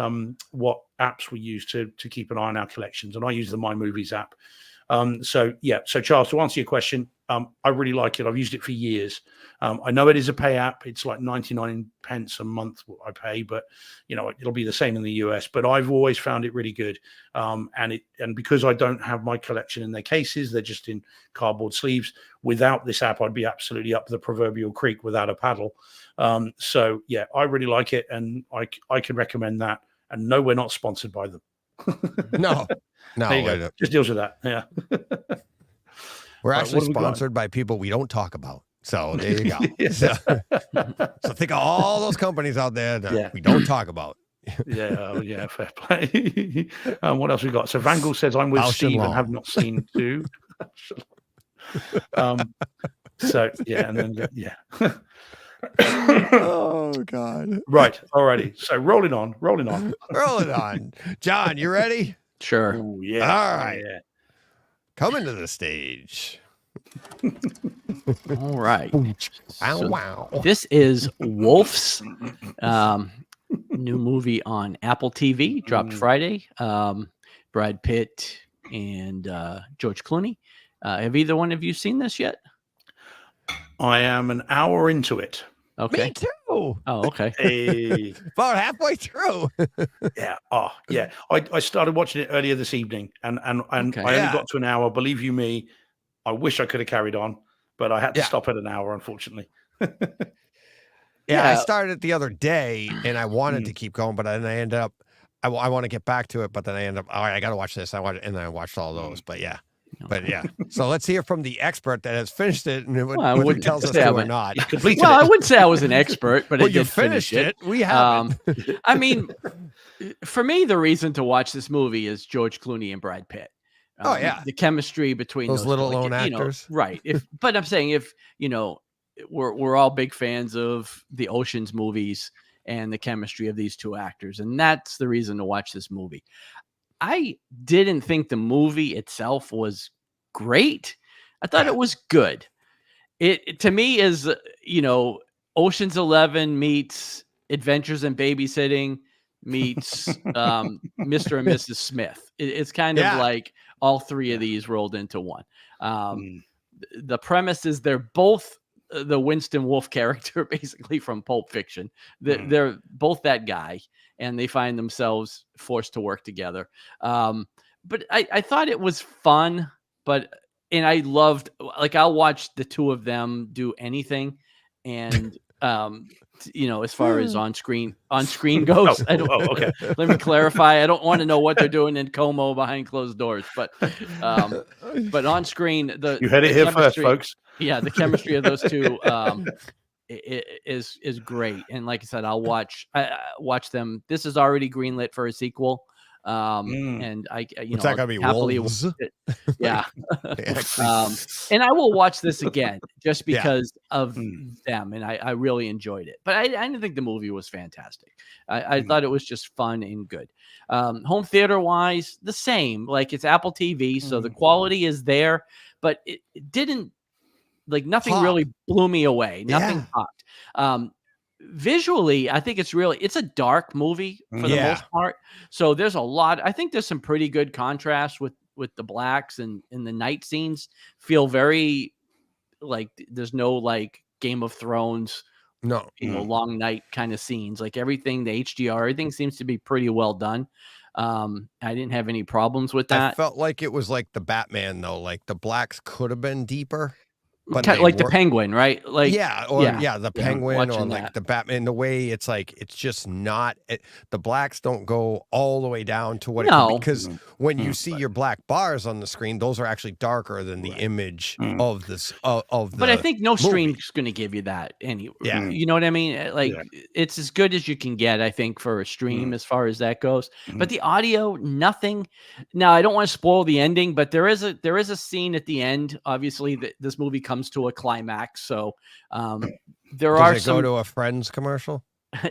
what apps we use to keep an eye on our collections, and I use the My Movies app. So Charles, to answer your question, I really like it. I've used it for years. I know it is a pay app. It's like 99 pence a month what I pay, but it'll be the same in the US. But I've always found it really good. And because I don't have my collection in their cases, they're just in cardboard sleeves. Without this app, I'd be absolutely up the proverbial creek without a paddle. So yeah, I really like it, and I can recommend that. And no, we're not sponsored by them. No. Just deals with that. Yeah. We're actually sponsored by people we don't talk about. So there you go. So think of all those companies out there that we don't talk about. Fair play. What else we got? So Vangal says, I'm with Steve and have not seen 2. So yeah, and then Oh God. Right. Alrighty. So rolling on. John, you ready? Sure. Ooh, yeah. All right. Yeah. Coming to the stage. All right. Wow. This is Wolf's new movie on Apple TV. Dropped Friday. Brad Pitt, and George Clooney. Have either one of you seen this yet? I am an hour into it. Okay. Me too. Oh, okay. Hey. About halfway through. Yeah. Oh, yeah. I started watching it earlier this evening, and Okay. I only got to an hour. Believe you me, I wish I could have carried on, but I had to stop at an hour, unfortunately. I started the other day, and I wanted to keep going, but then I ended up. I want to get back to it, but then I end up. All right, I got to watch this. And then I watched all those. But yeah. So let's hear from the expert that has finished it and whether he tells us to or not. Well, I wouldn't say I was an expert, but you finished it. We haven't. I mean, for me, the reason to watch this movie is George Clooney and Brad Pitt. The chemistry between those little lone actors, right? But I'm saying if we're all big fans of the Ocean's movies and the chemistry of these two actors, and that's the reason to watch this movie. I didn't think the movie itself was great. I thought it was good. It to me is, Ocean's 11 meets Adventures in Babysitting meets Mr. and Mrs. Smith. It's kind of like all three of these rolled into one. The premise is they're both the Winston Wolfe character, basically from Pulp Fiction. They're both that guy, and they find themselves forced to work together. But I thought it was fun, and I loved, I'll watch the two of them do anything. And, as far as on screen goes, okay. Let me clarify. I don't want to know what they're doing in Como behind closed doors, but on screen, you heard it here first, folks. Yeah, the chemistry of those two is great, and like I said, I'll watch them. This is already greenlit for a sequel, and it's not gonna be happily wolves. Yeah, and I will watch this again just because of them, and I really enjoyed it. But I didn't think the movie was fantastic. I thought it was just fun and good. Home theater wise, the same. Like, it's Apple TV, so the quality is there, but it didn't. Nothing really blew me away. Nothing popped. Visually, I think it's a dark movie for the most part. So there's a lot. I think there's some pretty good contrast with the blacks, and the night scenes feel very there's no Game of Thrones, long night kind of scenes. Everything, the HDR, everything seems to be pretty well done. I didn't have any problems with that. I felt like it was like the Batman though. The blacks could have been deeper. But the Penguin, right? The Penguin, or the Batman. The way it's just not. The blacks don't go all the way down to what it could be, because when you see your black bars on the screen, those are actually darker than the image of this of the. But I think no stream's going to give you that anyway. Yeah, you know what I mean. It's as good as you can get, I think, for a stream as far as that goes. But the audio, nothing. Now, I don't want to spoil the ending, but there is a scene at the end. Obviously, that this movie comes to a climax, so Does it go to a Friends commercial?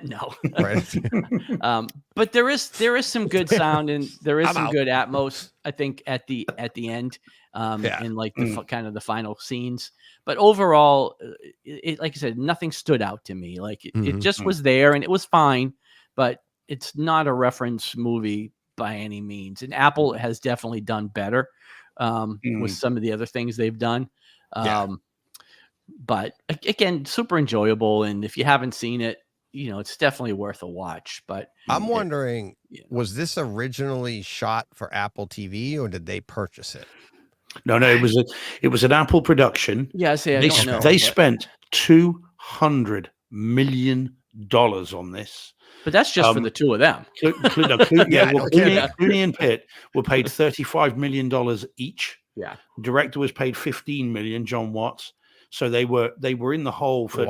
No. Right. But there is some good sound, and there is some good atmos, I think, at the end, in the kind of the final scenes. But overall, like I said, nothing stood out to me. It just was there, and it was fine, but it's not a reference movie by any means. And Apple has definitely done better with some of the other things they've done. But again, super enjoyable, and if you haven't seen it, it's definitely worth a watch. But I'm wondering, was this originally shot for Apple TV, or did they purchase it? No, it was an Apple production. Yeah, they spent $200 million on this. But that's just for the two of them. Clooney and Pitt were paid $35 million each. Yeah. The director was paid $15 million, John Watts. So they were in the hole for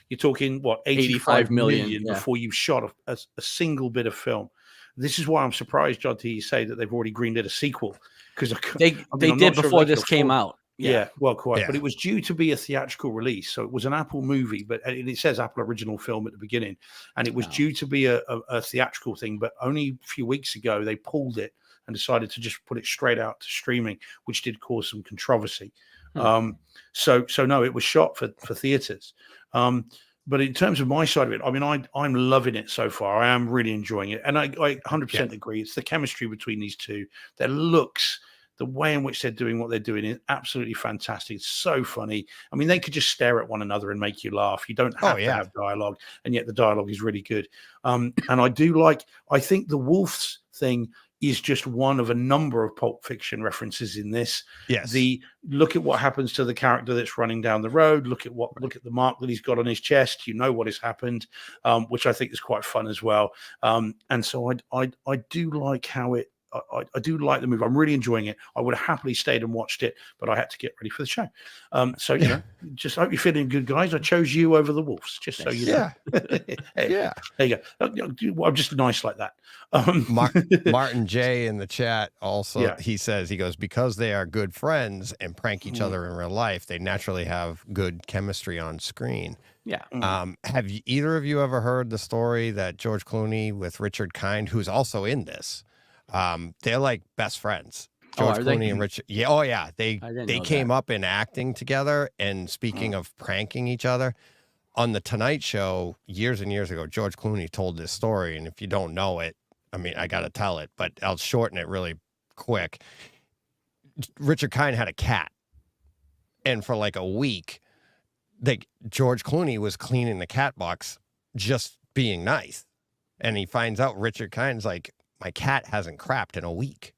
you're talking what, 85 million before you've shot a single bit of film. This is why I'm surprised, John, to you say that they've already greenlit a sequel, because they did before this came out. Yeah, well, quite. Yeah. But it was due to be a theatrical release, so it was an Apple movie, but it says Apple original film at the beginning, and it was due to be a theatrical thing. But only a few weeks ago they pulled it and decided to just put it straight out to streaming, which did cause some controversy. So no, it was shot for theaters. But in terms of my side of it, I mean, I'm loving it so far. I am really enjoying it, and I 100% agree. It's the chemistry between these two. Their looks the way in which they're doing what they're doing is absolutely fantastic. It's so funny. I mean, they could just stare at one another and make you laugh. You don't have to have dialogue, and yet the dialogue is really good. And I think the wolves thing is just one of a number of Pulp Fiction references in this. Yes. Look at what happens to the character that's running down the road. Look at the mark that he's got on his chest. You know what has happened, which I think is quite fun as well. And so I do like how it. I do like the movie. I'm really enjoying it. I would have happily stayed and watched it, but I had to get ready for the show. So, you know, just hope you're feeling good, guys. I chose you over the Wolves, just so you know. Hey, there you go. I'm just nice like that. Martin J in the chat also, he goes, because they are good friends and prank each other in real life, they naturally have good chemistry on screen. Yeah. Have either of you ever heard the story that George Clooney with Richard Kind, who's also in this, they're like best friends. George Clooney and Richard. Yeah. Oh yeah. They came up in acting together. And speaking of pranking each other, on the Tonight Show years and years ago, George Clooney told this story. And if you don't know it, I mean, I got to tell it, but I'll shorten it really quick. Richard Kind had a cat. And for like a week, George Clooney was cleaning the cat box, just being nice. And he finds out Richard Kind's like, my cat hasn't crapped in a week.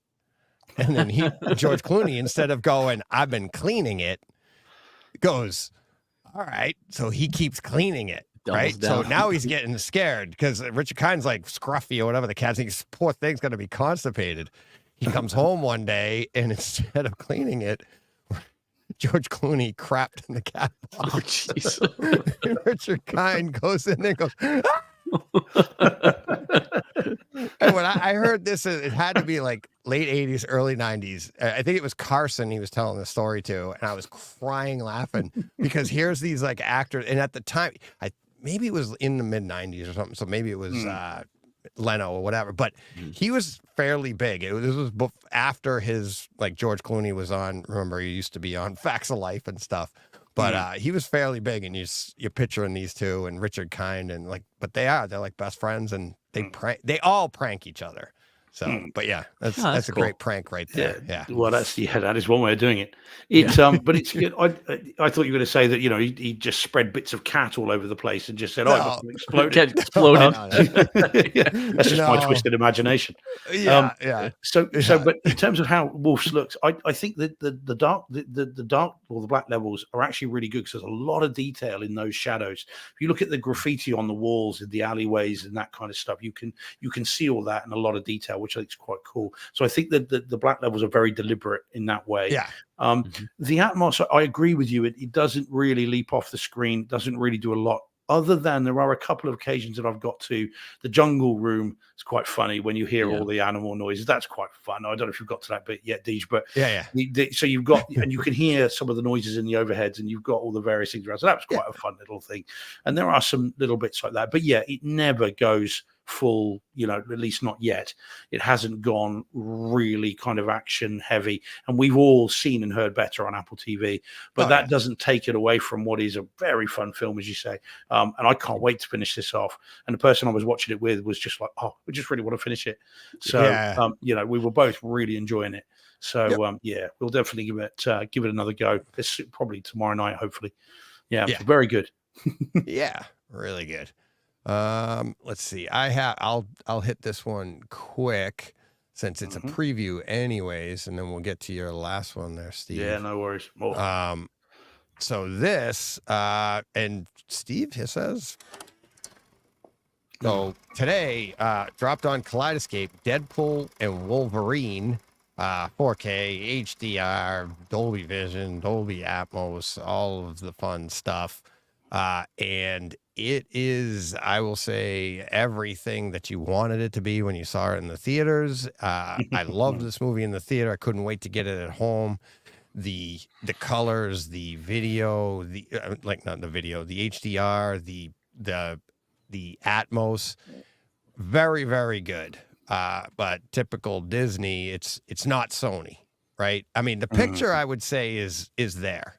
And then George Clooney, instead of going, I've been cleaning it, goes, all right. So he keeps cleaning it. Right. So now he's getting scared because Richard Kind's like scruffy or whatever the cat thinks, poor thing's going to be constipated. He comes home one day and instead of cleaning it, George Clooney crapped in the cat box. Oh, jeez. Richard Kind goes in there and goes, ah! And when I heard this, it had to be like late 80s, early 90s. I think it was Carson he was telling the story to, and I was crying laughing because here's these like actors, and at the time, maybe it was in the mid 90s or something, so maybe it was Leno or whatever, but he was fairly big. This was after his, like, George Clooney was on, remember he used to be on Facts of Life and stuff. But he was fairly big, and you're picturing these two and Richard Kind, and like, but they're like best friends, and they all prank each other. So, but yeah, that's a cool. Great prank right there. Yeah. Well, that is one way of doing it. It's but it's good. I thought you were going to say that, you know, he just spread bits of cat all over the place and just said, "Oh, it exploded." That's just my twisted imagination. Yeah. So, but in terms of how Wolves looks, I think that the dark or the black levels are actually really good because there's a lot of detail in those shadows. If you look at the graffiti on the walls in the alleyways and that kind of stuff, you can see all that in a lot of detail, which I think is quite cool. So I think that the black levels are very deliberate in that way. Yeah. The Atmos, I agree with you. It doesn't really leap off the screen, doesn't really do a lot, other than there are a couple of occasions that I've got to. The jungle room is quite funny when you hear all the animal noises. That's quite fun. I don't know if you've got to that bit yet, Deej, but so you've got, and you can hear some of the noises in the overheads, and you've got all the various things around. So that was quite a fun little thing. And there are some little bits like that. But yeah, it never goes full, you know, at least not yet. It hasn't gone really kind of action heavy, and we've all seen and heard better on Apple TV, but that doesn't take it away from what is a very fun film, as you say. And I can't wait to finish this off. And the person I was watching it with was just like, oh, we just really want to finish it. So you know, we were both really enjoying it. So we'll definitely give it another go. It's probably tomorrow night, hopefully. Very good. Yeah, really good. Let's see. I'll hit this one quick since it's a preview anyways, and then we'll get to your last one there, Steve. Yeah, no worries. So this, and Steve says, so today, dropped on Kaleidoscape, Deadpool and Wolverine, 4K, HDR, Dolby Vision, Dolby Atmos, all of the fun stuff. And it is, I will say, everything that you wanted it to be when you saw it in the theaters. I loved this movie in the theater. I couldn't wait to get it at home. The colors, the video, the HDR, the Atmos, very, very good. But typical Disney, it's not Sony, right? I mean, the picture I would say is there.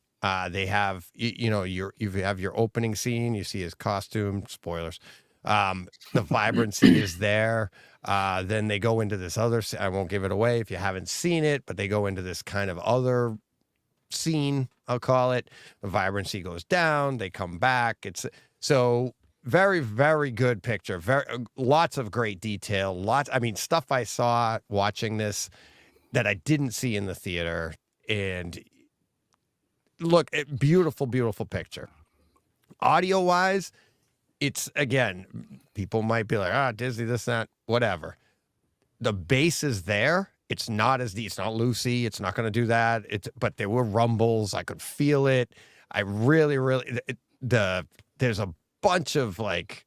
They have, you have your opening scene. You see his costume, spoilers. The vibrancy is there. Then they go into this other, I won't give it away if you haven't seen it, but they go into this kind of other scene, I'll call it. The vibrancy goes down, they come back. It's so very, very good picture. Lots of great detail. Stuff I saw watching this that I didn't see in the theater. And look, beautiful, beautiful picture. Audio wise, it's, again, people might be like, Disney, this, that, whatever. The bass is there. It's not it's not Lucy. It's not going to do that. But there were rumbles. I could feel it. I really, really, there's a bunch of like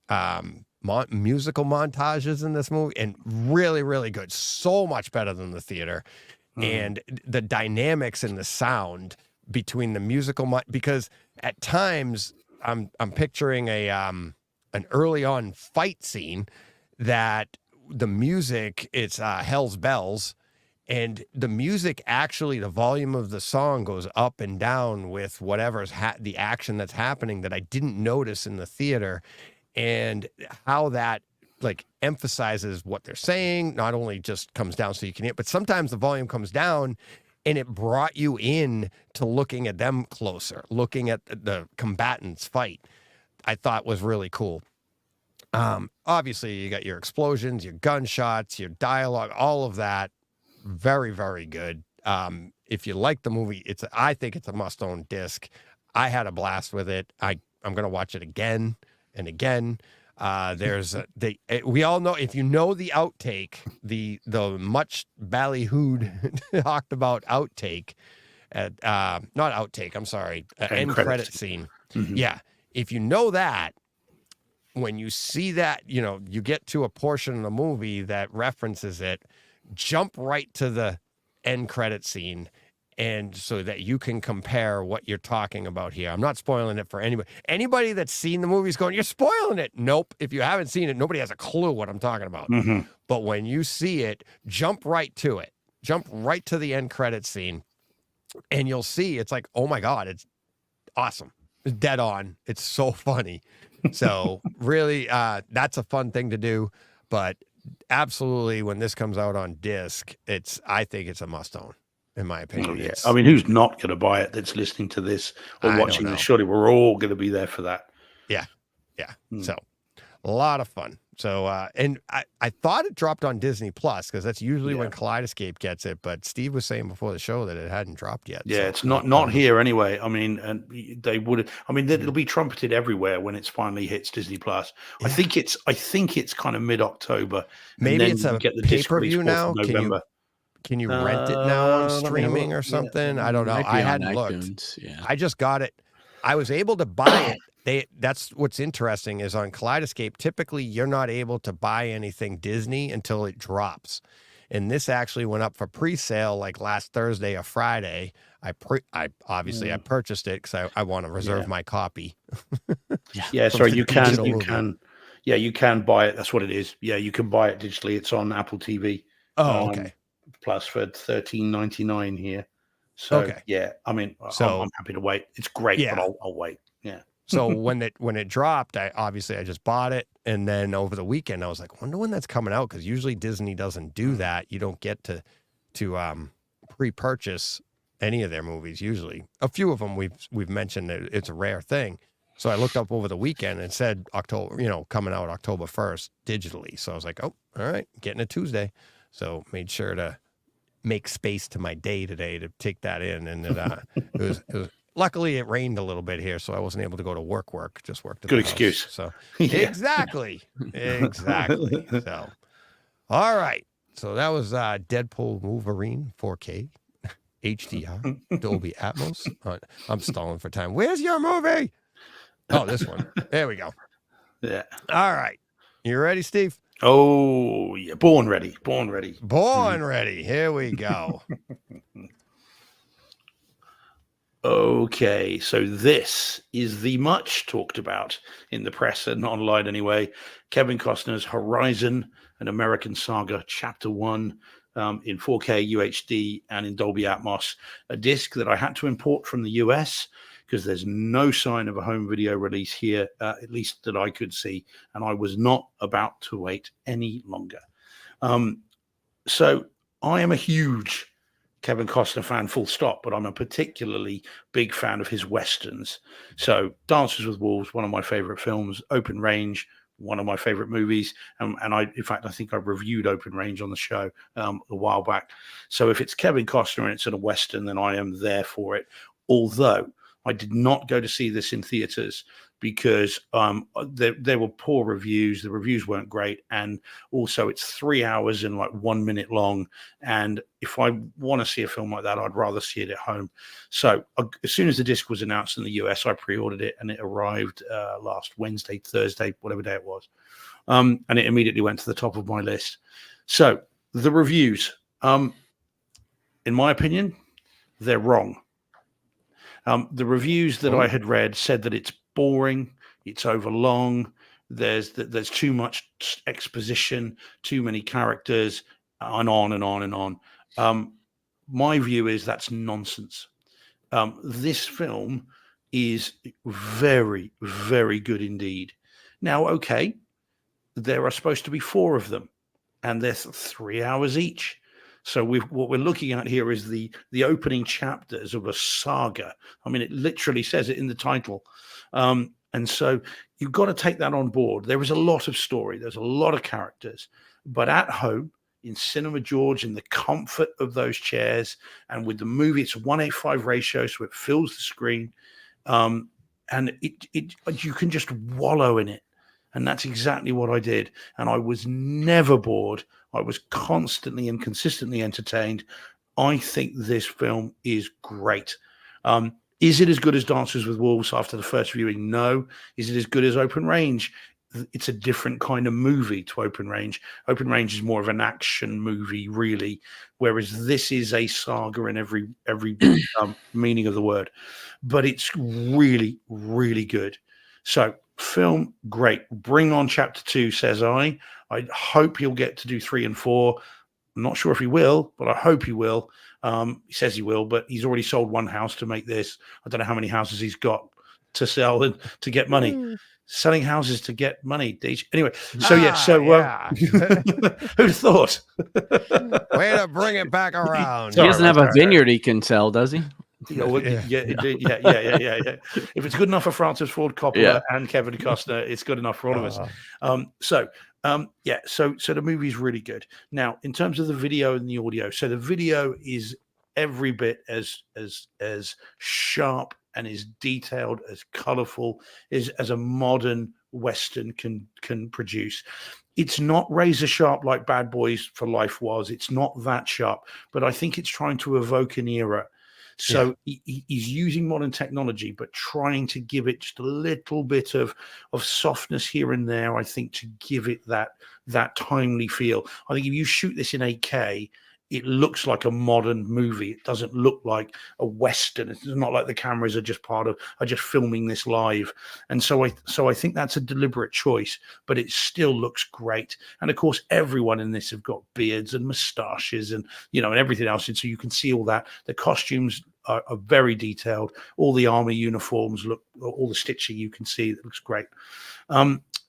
musical montages in this movie, and really, really good. So much better than the theater. And the dynamics and the sound between the musical, because at times I'm picturing an early on fight scene that the music, it's Hell's Bells, and the music, actually the volume of the song goes up and down with whatever's the action that's happening, that I didn't notice in the theater, and how that like emphasizes what they're saying. Not only just comes down so you can hear, but sometimes the volume comes down and it brought you in to looking at them closer, looking at the combatants fight. I thought was really cool. Obviously you got your explosions, your gunshots, your dialogue, all of that. Very, very good. If you like the movie, I think it's a must-own disc. I had a blast with it. I'm going to watch it again and again. We all know, if you know the outtake, the much ballyhooed talked about outtake, not outtake, I'm sorry, end credit scene. Mm-hmm. Yeah. If you know that, when you see that, you get to a portion of the movie that references it, jump right to the end credit scene, and so that you can compare what you're talking about here. I'm not spoiling it for anybody. Anybody that's seen the movie is going, you're spoiling it. Nope. If you haven't seen it, nobody has a clue what I'm talking about. Mm-hmm. But when you see it, jump right to it. Jump right to the end credit scene, and you'll see it's like, oh my God, it's awesome. It's dead on. It's so funny. So really, that's a fun thing to do. But absolutely, when this comes out on disc, I think it's a must-own. In my opinion. Oh, yeah. I mean, who's not going to buy it that's listening to this or watching this? Surely we're all going to be there for that. Yeah. Yeah. So a lot of fun. So, and I thought it dropped on Disney Plus, because that's usually when Kaleidoscape gets it. But Steve was saying before the show that it hadn't dropped yet. Yeah, so it's not here anyway. I mean, and they would. I mean, it'll be trumpeted everywhere when it finally hits Disney Plus. Yeah. I think it's kind of mid-October. Maybe it's a pay-per-view now. Can you rent it now on streaming or something? Yeah. I don't know. I hadn't looked. Yeah. I just got it. I was able to buy it. That's what's interesting is on Kaleidoscape, typically you're not able to buy anything Disney until it drops. And this actually went up for pre-sale like last Thursday or Friday. I purchased it because I want to reserve my copy. Yeah, sorry, you can buy it. That's what it is. Yeah, you can buy it digitally. It's on Apple TV. Oh, okay. Plus for $13.99 here. So yeah, I mean, I'm happy to wait. It's great, but I'll wait. Yeah. So when it dropped, I just bought it, and then over the weekend I was like, wonder when that's coming out, because usually Disney doesn't do that. You don't get to pre-purchase any of their movies. Usually, a few of them we've mentioned that it's a rare thing. So I looked up over the weekend and it said October, coming out October 1st digitally. So I was like, oh, all right, getting it Tuesday. So made sure to make space to my day today to take that in. And it was luckily it rained a little bit here, so I wasn't able to go to work. Just worked at Good the excuse. House. So exactly. So all right. So that was Deadpool Wolverine 4K HDR Dolby Atmos. I'm stalling for time. Where's your movie? Oh, this one. There we go. Yeah. All right. You ready, Steve? Oh, yeah. Born ready. Ready. Here we go. Okay. So this is the much talked about in the press and online anyway. Kevin Costner's Horizon, an American Saga, Chapter 1, in 4K UHD and in Dolby Atmos, a disc that I had to import from the US because there's no sign of a home video release here, at least that I could see, and I was not about to wait any longer. So I am a huge Kevin Costner fan, full stop, but I'm a particularly big fan of his Westerns. So Dances with Wolves, one of my favorite films, Open Range, one of my favorite movies. And in fact, I think I reviewed Open Range on the show a while back. So if it's Kevin Costner and it's in a Western, then I am there for it. Although I did not go to see this in theaters because there were poor reviews. The reviews weren't great. And also it's 3 hours and like 1 minute long. And if I want to see a film like that, I'd rather see it at home. So as soon as the disc was announced in the US, I pre-ordered it and it arrived last Wednesday, Thursday, whatever day it was. And it immediately went to the top of my list. So the reviews, in my opinion, they're wrong. The reviews that I had read said that it's boring, it's overlong, there's too much exposition, too many characters, and on and on and on. My view is that's nonsense. This film is very, very good indeed. Now, okay, there are supposed to be 4 of them, and they're 3 hours each. So what we're looking at here is the opening chapters of a saga. I mean, it literally says it in the title. And so you've got to take that on board. There is a lot of story. There's a lot of characters. But at home, in Cinema George, in the comfort of those chairs, and with the movie, it's a 1:85 ratio, so it fills the screen. And you can just wallow in it. And that's exactly what I did. And I was never bored. I was constantly and consistently entertained. I think this film is great. Is it as good as Dances with Wolves after the first viewing? No. Is it as good as Open Range? It's a different kind of movie to Open Range. Open Range is more of an action movie, really, whereas this is a saga in every meaning of the word. But it's really, really good. So film, great. Bring on chapter 2, says I. I hope he'll get to do 3 and 4. I'm not sure if he will, but I hope he will. He says he will, but he's already sold 1 house to make this. I don't know how many houses he's got to sell and to get money. Selling houses to get money. Anyway, who'd have thought? Way to bring it back around. He doesn't have a vineyard he can sell, does he? Yeah. If it's good enough for Francis Ford Coppola and Kevin Costner, it's good enough for all of us. So the movie is really good. Now, in terms of the video and the audio, so the video is every bit as sharp and as detailed, as colorful as a modern Western can produce. It's not razor sharp like Bad Boys for Life was. It's not that sharp, but I think it's trying to evoke an era. So he's using modern technology, but trying to give it just a little bit of softness here and there, I think, to give it that timely feel. I think if you shoot this in 8K, it looks like a modern movie. It doesn't look like a Western. It's not like the cameras are just filming this live. And so I think that's a deliberate choice, but it still looks great. And of course, everyone in this have got beards and mustaches and, and everything else. And so you can see all that. The costumes are very detailed. All the army uniforms look, all the stitching you can see, it looks great.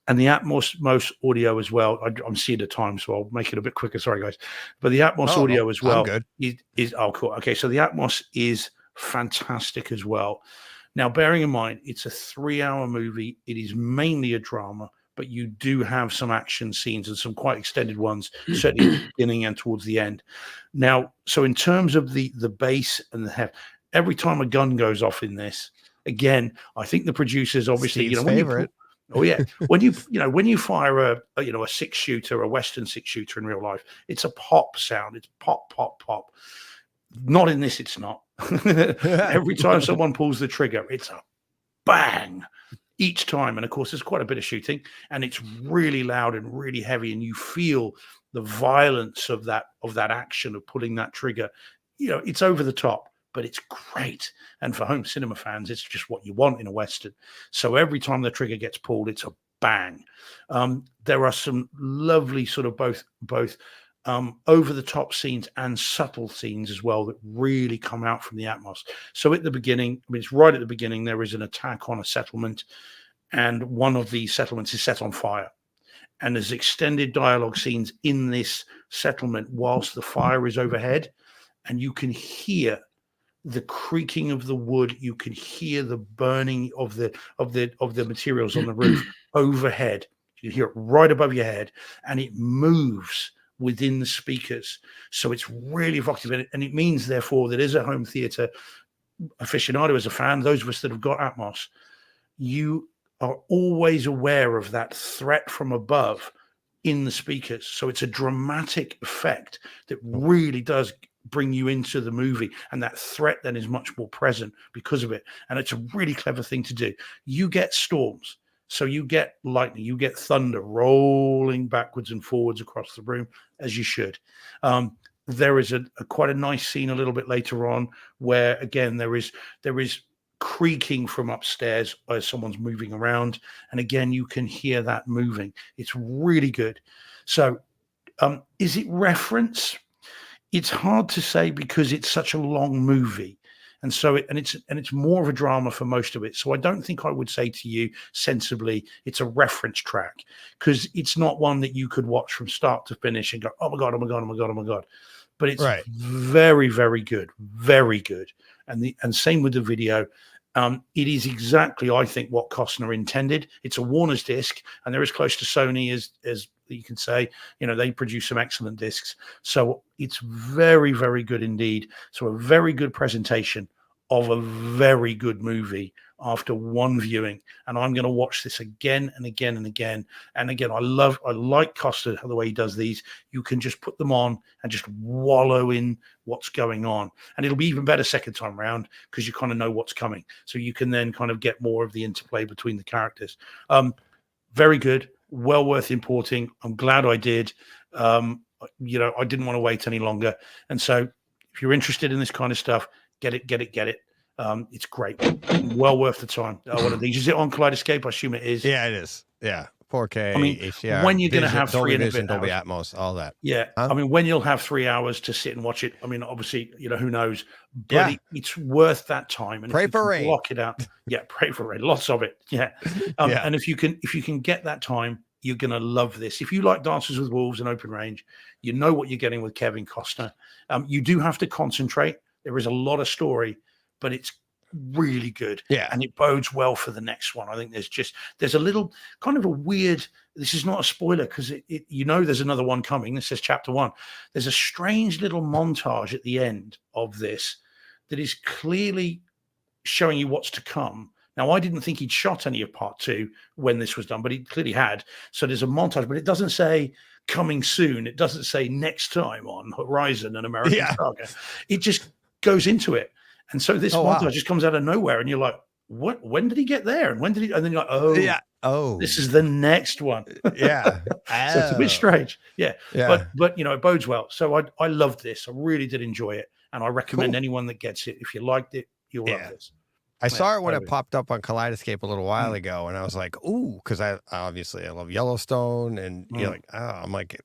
And the Atmos audio as well. I'm seeing the time, so I'll make it a bit quicker. Sorry, guys. But the Atmos audio as well is cool. Okay, so the Atmos is fantastic as well. Now, bearing in mind, it's a 3-hour movie. It is mainly a drama, but you do have some action scenes and some quite extended ones, certainly at the beginning and towards the end. Now, so in terms of the bass and the heft, every time a gun goes off in this, again, I think the producers obviously, Steve's favorite. Oh yeah, when you fire a 6-shooter, a Western 6-shooter in real life, it's a pop sound. It's pop, pop, pop. Not in this, it's not. Every time someone pulls the trigger, it's a bang each time. And of course, there's quite a bit of shooting, and it's really loud and really heavy, and you feel the violence of that action of pulling that trigger. It's over the top, but it's great. And for home cinema fans, it's just what you want in a Western. So every time the trigger gets pulled, it's a bang. There are some lovely sort of both over the top scenes and subtle scenes as well that really come out from the Atmos. So at the beginning, I mean, it's right at the beginning, there is an attack on a settlement, and one of the settlements is set on fire. And there's extended dialogue scenes in this settlement whilst the fire is overhead, and you can hear the creaking of the wood. You can hear the burning of the materials on the roof overhead. You hear it right above your head, and it moves within the speakers. So it's really evocative, and it means, therefore, that as a home theater aficionado, as a fan, those of us that have got Atmos, you are always aware of that threat from above in the speakers. So it's a dramatic effect that really does bring you into the movie, and that threat then is much more present because of it. And it's a really clever thing to do. You get storms, so you get lightning, you get thunder rolling backwards and forwards across the room, as you should. There is a quite a nice scene a little bit later on where, again, there is creaking from upstairs as someone's moving around, and again you can hear that moving. It's really good. So is it reference? It's hard to say because it's such a long movie, and so it's more of a drama for most of it. So I don't think I would say to you sensibly it's a reference track, because it's not one that you could watch from start to finish and go, oh my god, oh my god, oh my god, oh my god. But it's very, very good, very good. And same with the video. It is exactly, I think, what Costner intended. It's a Warner's disc, and they're as close to Sony as you can say. You know, they produce some excellent discs. So it's very, very good indeed. So a very good presentation of a very good movie after one viewing. And I'm going to watch this again and again and again. And again, I like Costner, the way he does these. You can just put them on and just wallow in what's going on. And it'll be even better second time round because you kind of know what's coming. So you can then kind of get more of the interplay between the characters. Very good. Well worth importing. I'm glad I did. You know, I didn't want to wait any longer. And so if you're interested in this kind of stuff, get it. It's great. Well worth the time. One of these. Is it on Kaleidoscape? I assume it is. Yeah, it is. Yeah. 4K, I mean, HDR, when you're going to have Dolby 3 and a Vision, bit Dolby hours. Atmos, all that. Yeah. Huh? I mean, when you'll have 3 hours to sit and watch it, I mean, obviously, you know, who knows, but it's worth that time. And pray for rain. Block it out. Yeah. Pray for rain. Lots of it. Yeah. And if you can get that time, you're going to love this. If you like Dances with Wolves and Open Range, you know what you're getting with Kevin Costner. You do have to concentrate. There is a lot of story, but it's really good. Yeah. And it bodes well for the next one. I think there's a little kind of a weird, this is not a spoiler because you know there's another one coming. This is chapter 1. There's a strange little montage at the end of this that is clearly showing you what's to come. Now, I didn't think he'd shot any of part 2 when this was done, but he clearly had. So there's a montage, but it doesn't say coming soon. It doesn't say next time on Horizon and American Saga. It just goes into it. And so this montage just comes out of nowhere, and you're like, what? When did he get there? And when did he? And then you're like, this is the next one. So it's a bit strange. Yeah. But you know, it bodes well. So I loved this. I really did enjoy it. And I recommend anyone that gets it, if you liked it, you'll love this. I saw it when it popped up on Kaleidoscape a little while ago, and I was like, ooh, because I love Yellowstone, and you're like, oh, I'm like,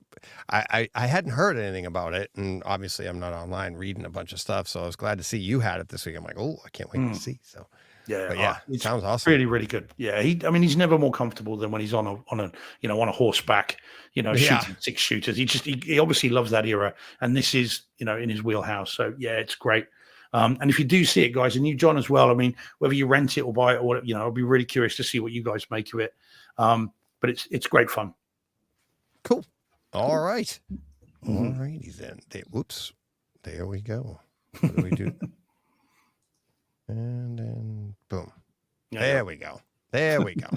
I hadn't heard anything about it, and obviously I'm not online reading a bunch of stuff, so I was glad to see you had it this week. I'm like, oh, I can't wait to see. So it sounds awesome. Really, really good. Yeah, he's never more comfortable than when he's on a horseback, shooting 6 shooters. He obviously loves that era, and this is in his wheelhouse. So yeah, it's great. And if you do see it, guys, and you, John, as well, I mean, whether you rent it or buy it or whatever, I'll be really curious to see what you guys make of it. But it's great fun. Cool. All right. All righty then. Whoops. There we go. What do we do? And then boom. There we go. There we go.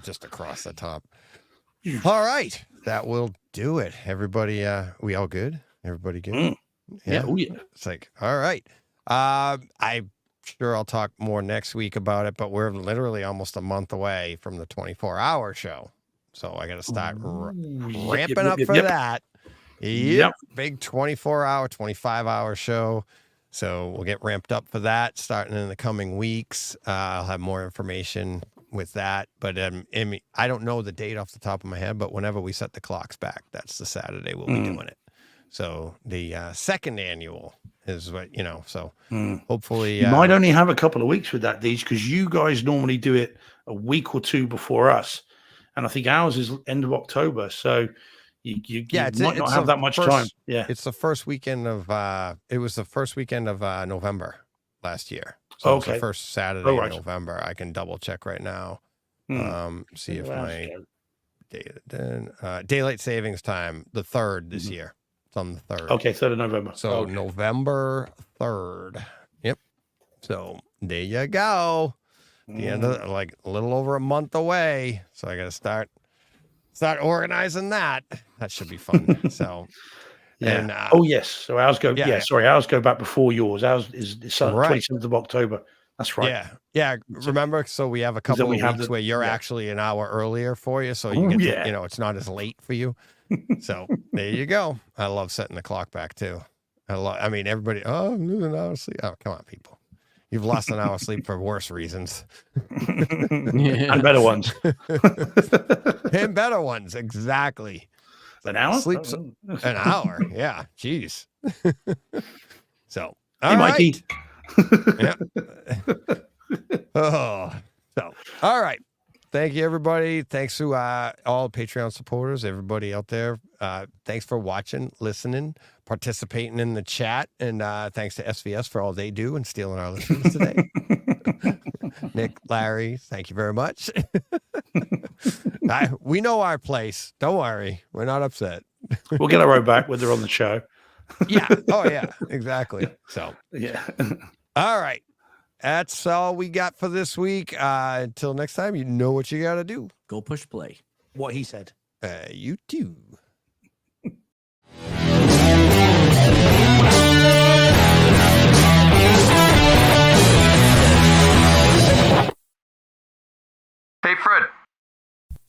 Just across the top. All right. That will do it. Everybody, we all good? Everybody good? Yeah. Oh, yeah. It's like, all right. I'm sure I'll talk more next week about it, but we're literally almost a month away from the 24-hour show. So I got to start ramping up for that. Yep. Big 24-hour, 25-hour show. So we'll get ramped up for that starting in the coming weeks. I'll have more information with that. But I mean, I don't know the date off the top of my head, but whenever we set the clocks back, that's the Saturday we'll be doing it. So the second annual is what, so hopefully. You might only have a couple of weeks with that, Deej, because you guys normally do it a week or two before us. And I think ours is end of October. So you might not have that much time. Yeah. It's the first weekend of, it was the first weekend of November last year. So it's the first Saturday in November. I can double check right now. See if my daylight savings time, the 3rd this year. It's on the 3rd. Okay, 3rd of November. So November 3rd. Yep. So there you go. The end of like a little over a month away. So I got to start organizing that. That should be fun. So and yes. So ours go. Ours go back before yours. Ours is 27th of October. That's right. Yeah. Remember, so we have a couple of weeks where you're actually an hour earlier for you, so you get to, it's not as late for you. So there you go. I love setting the clock back too. I mean, everybody. Oh, I'm losing an hour of sleep. Oh, come on, people. You've lost an hour of sleep for worse reasons. And better ones. And better ones, exactly. An hour? Sleep's an hour. Yeah. Jeez. So, hey, Mikey. Yeah. All right. Thank you, everybody. Thanks to all Patreon supporters, everybody out there. Thanks for watching, listening, participating in the chat. And thanks to SVS for all they do and stealing our listeners today. Nick, Larry, thank you very much. We know our place. Don't worry. We're not upset. We'll get our own back when they're on the show. Yeah. Oh, yeah. Exactly. So, yeah. All right. That's all we got for this week. Until next time, you know what you got to do. Go push play. What he said. You too. Hey, Fred.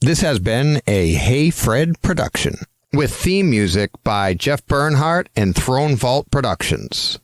This has been a Hey Fred production with theme music by Jeff Bernhardt and Throne Vault Productions.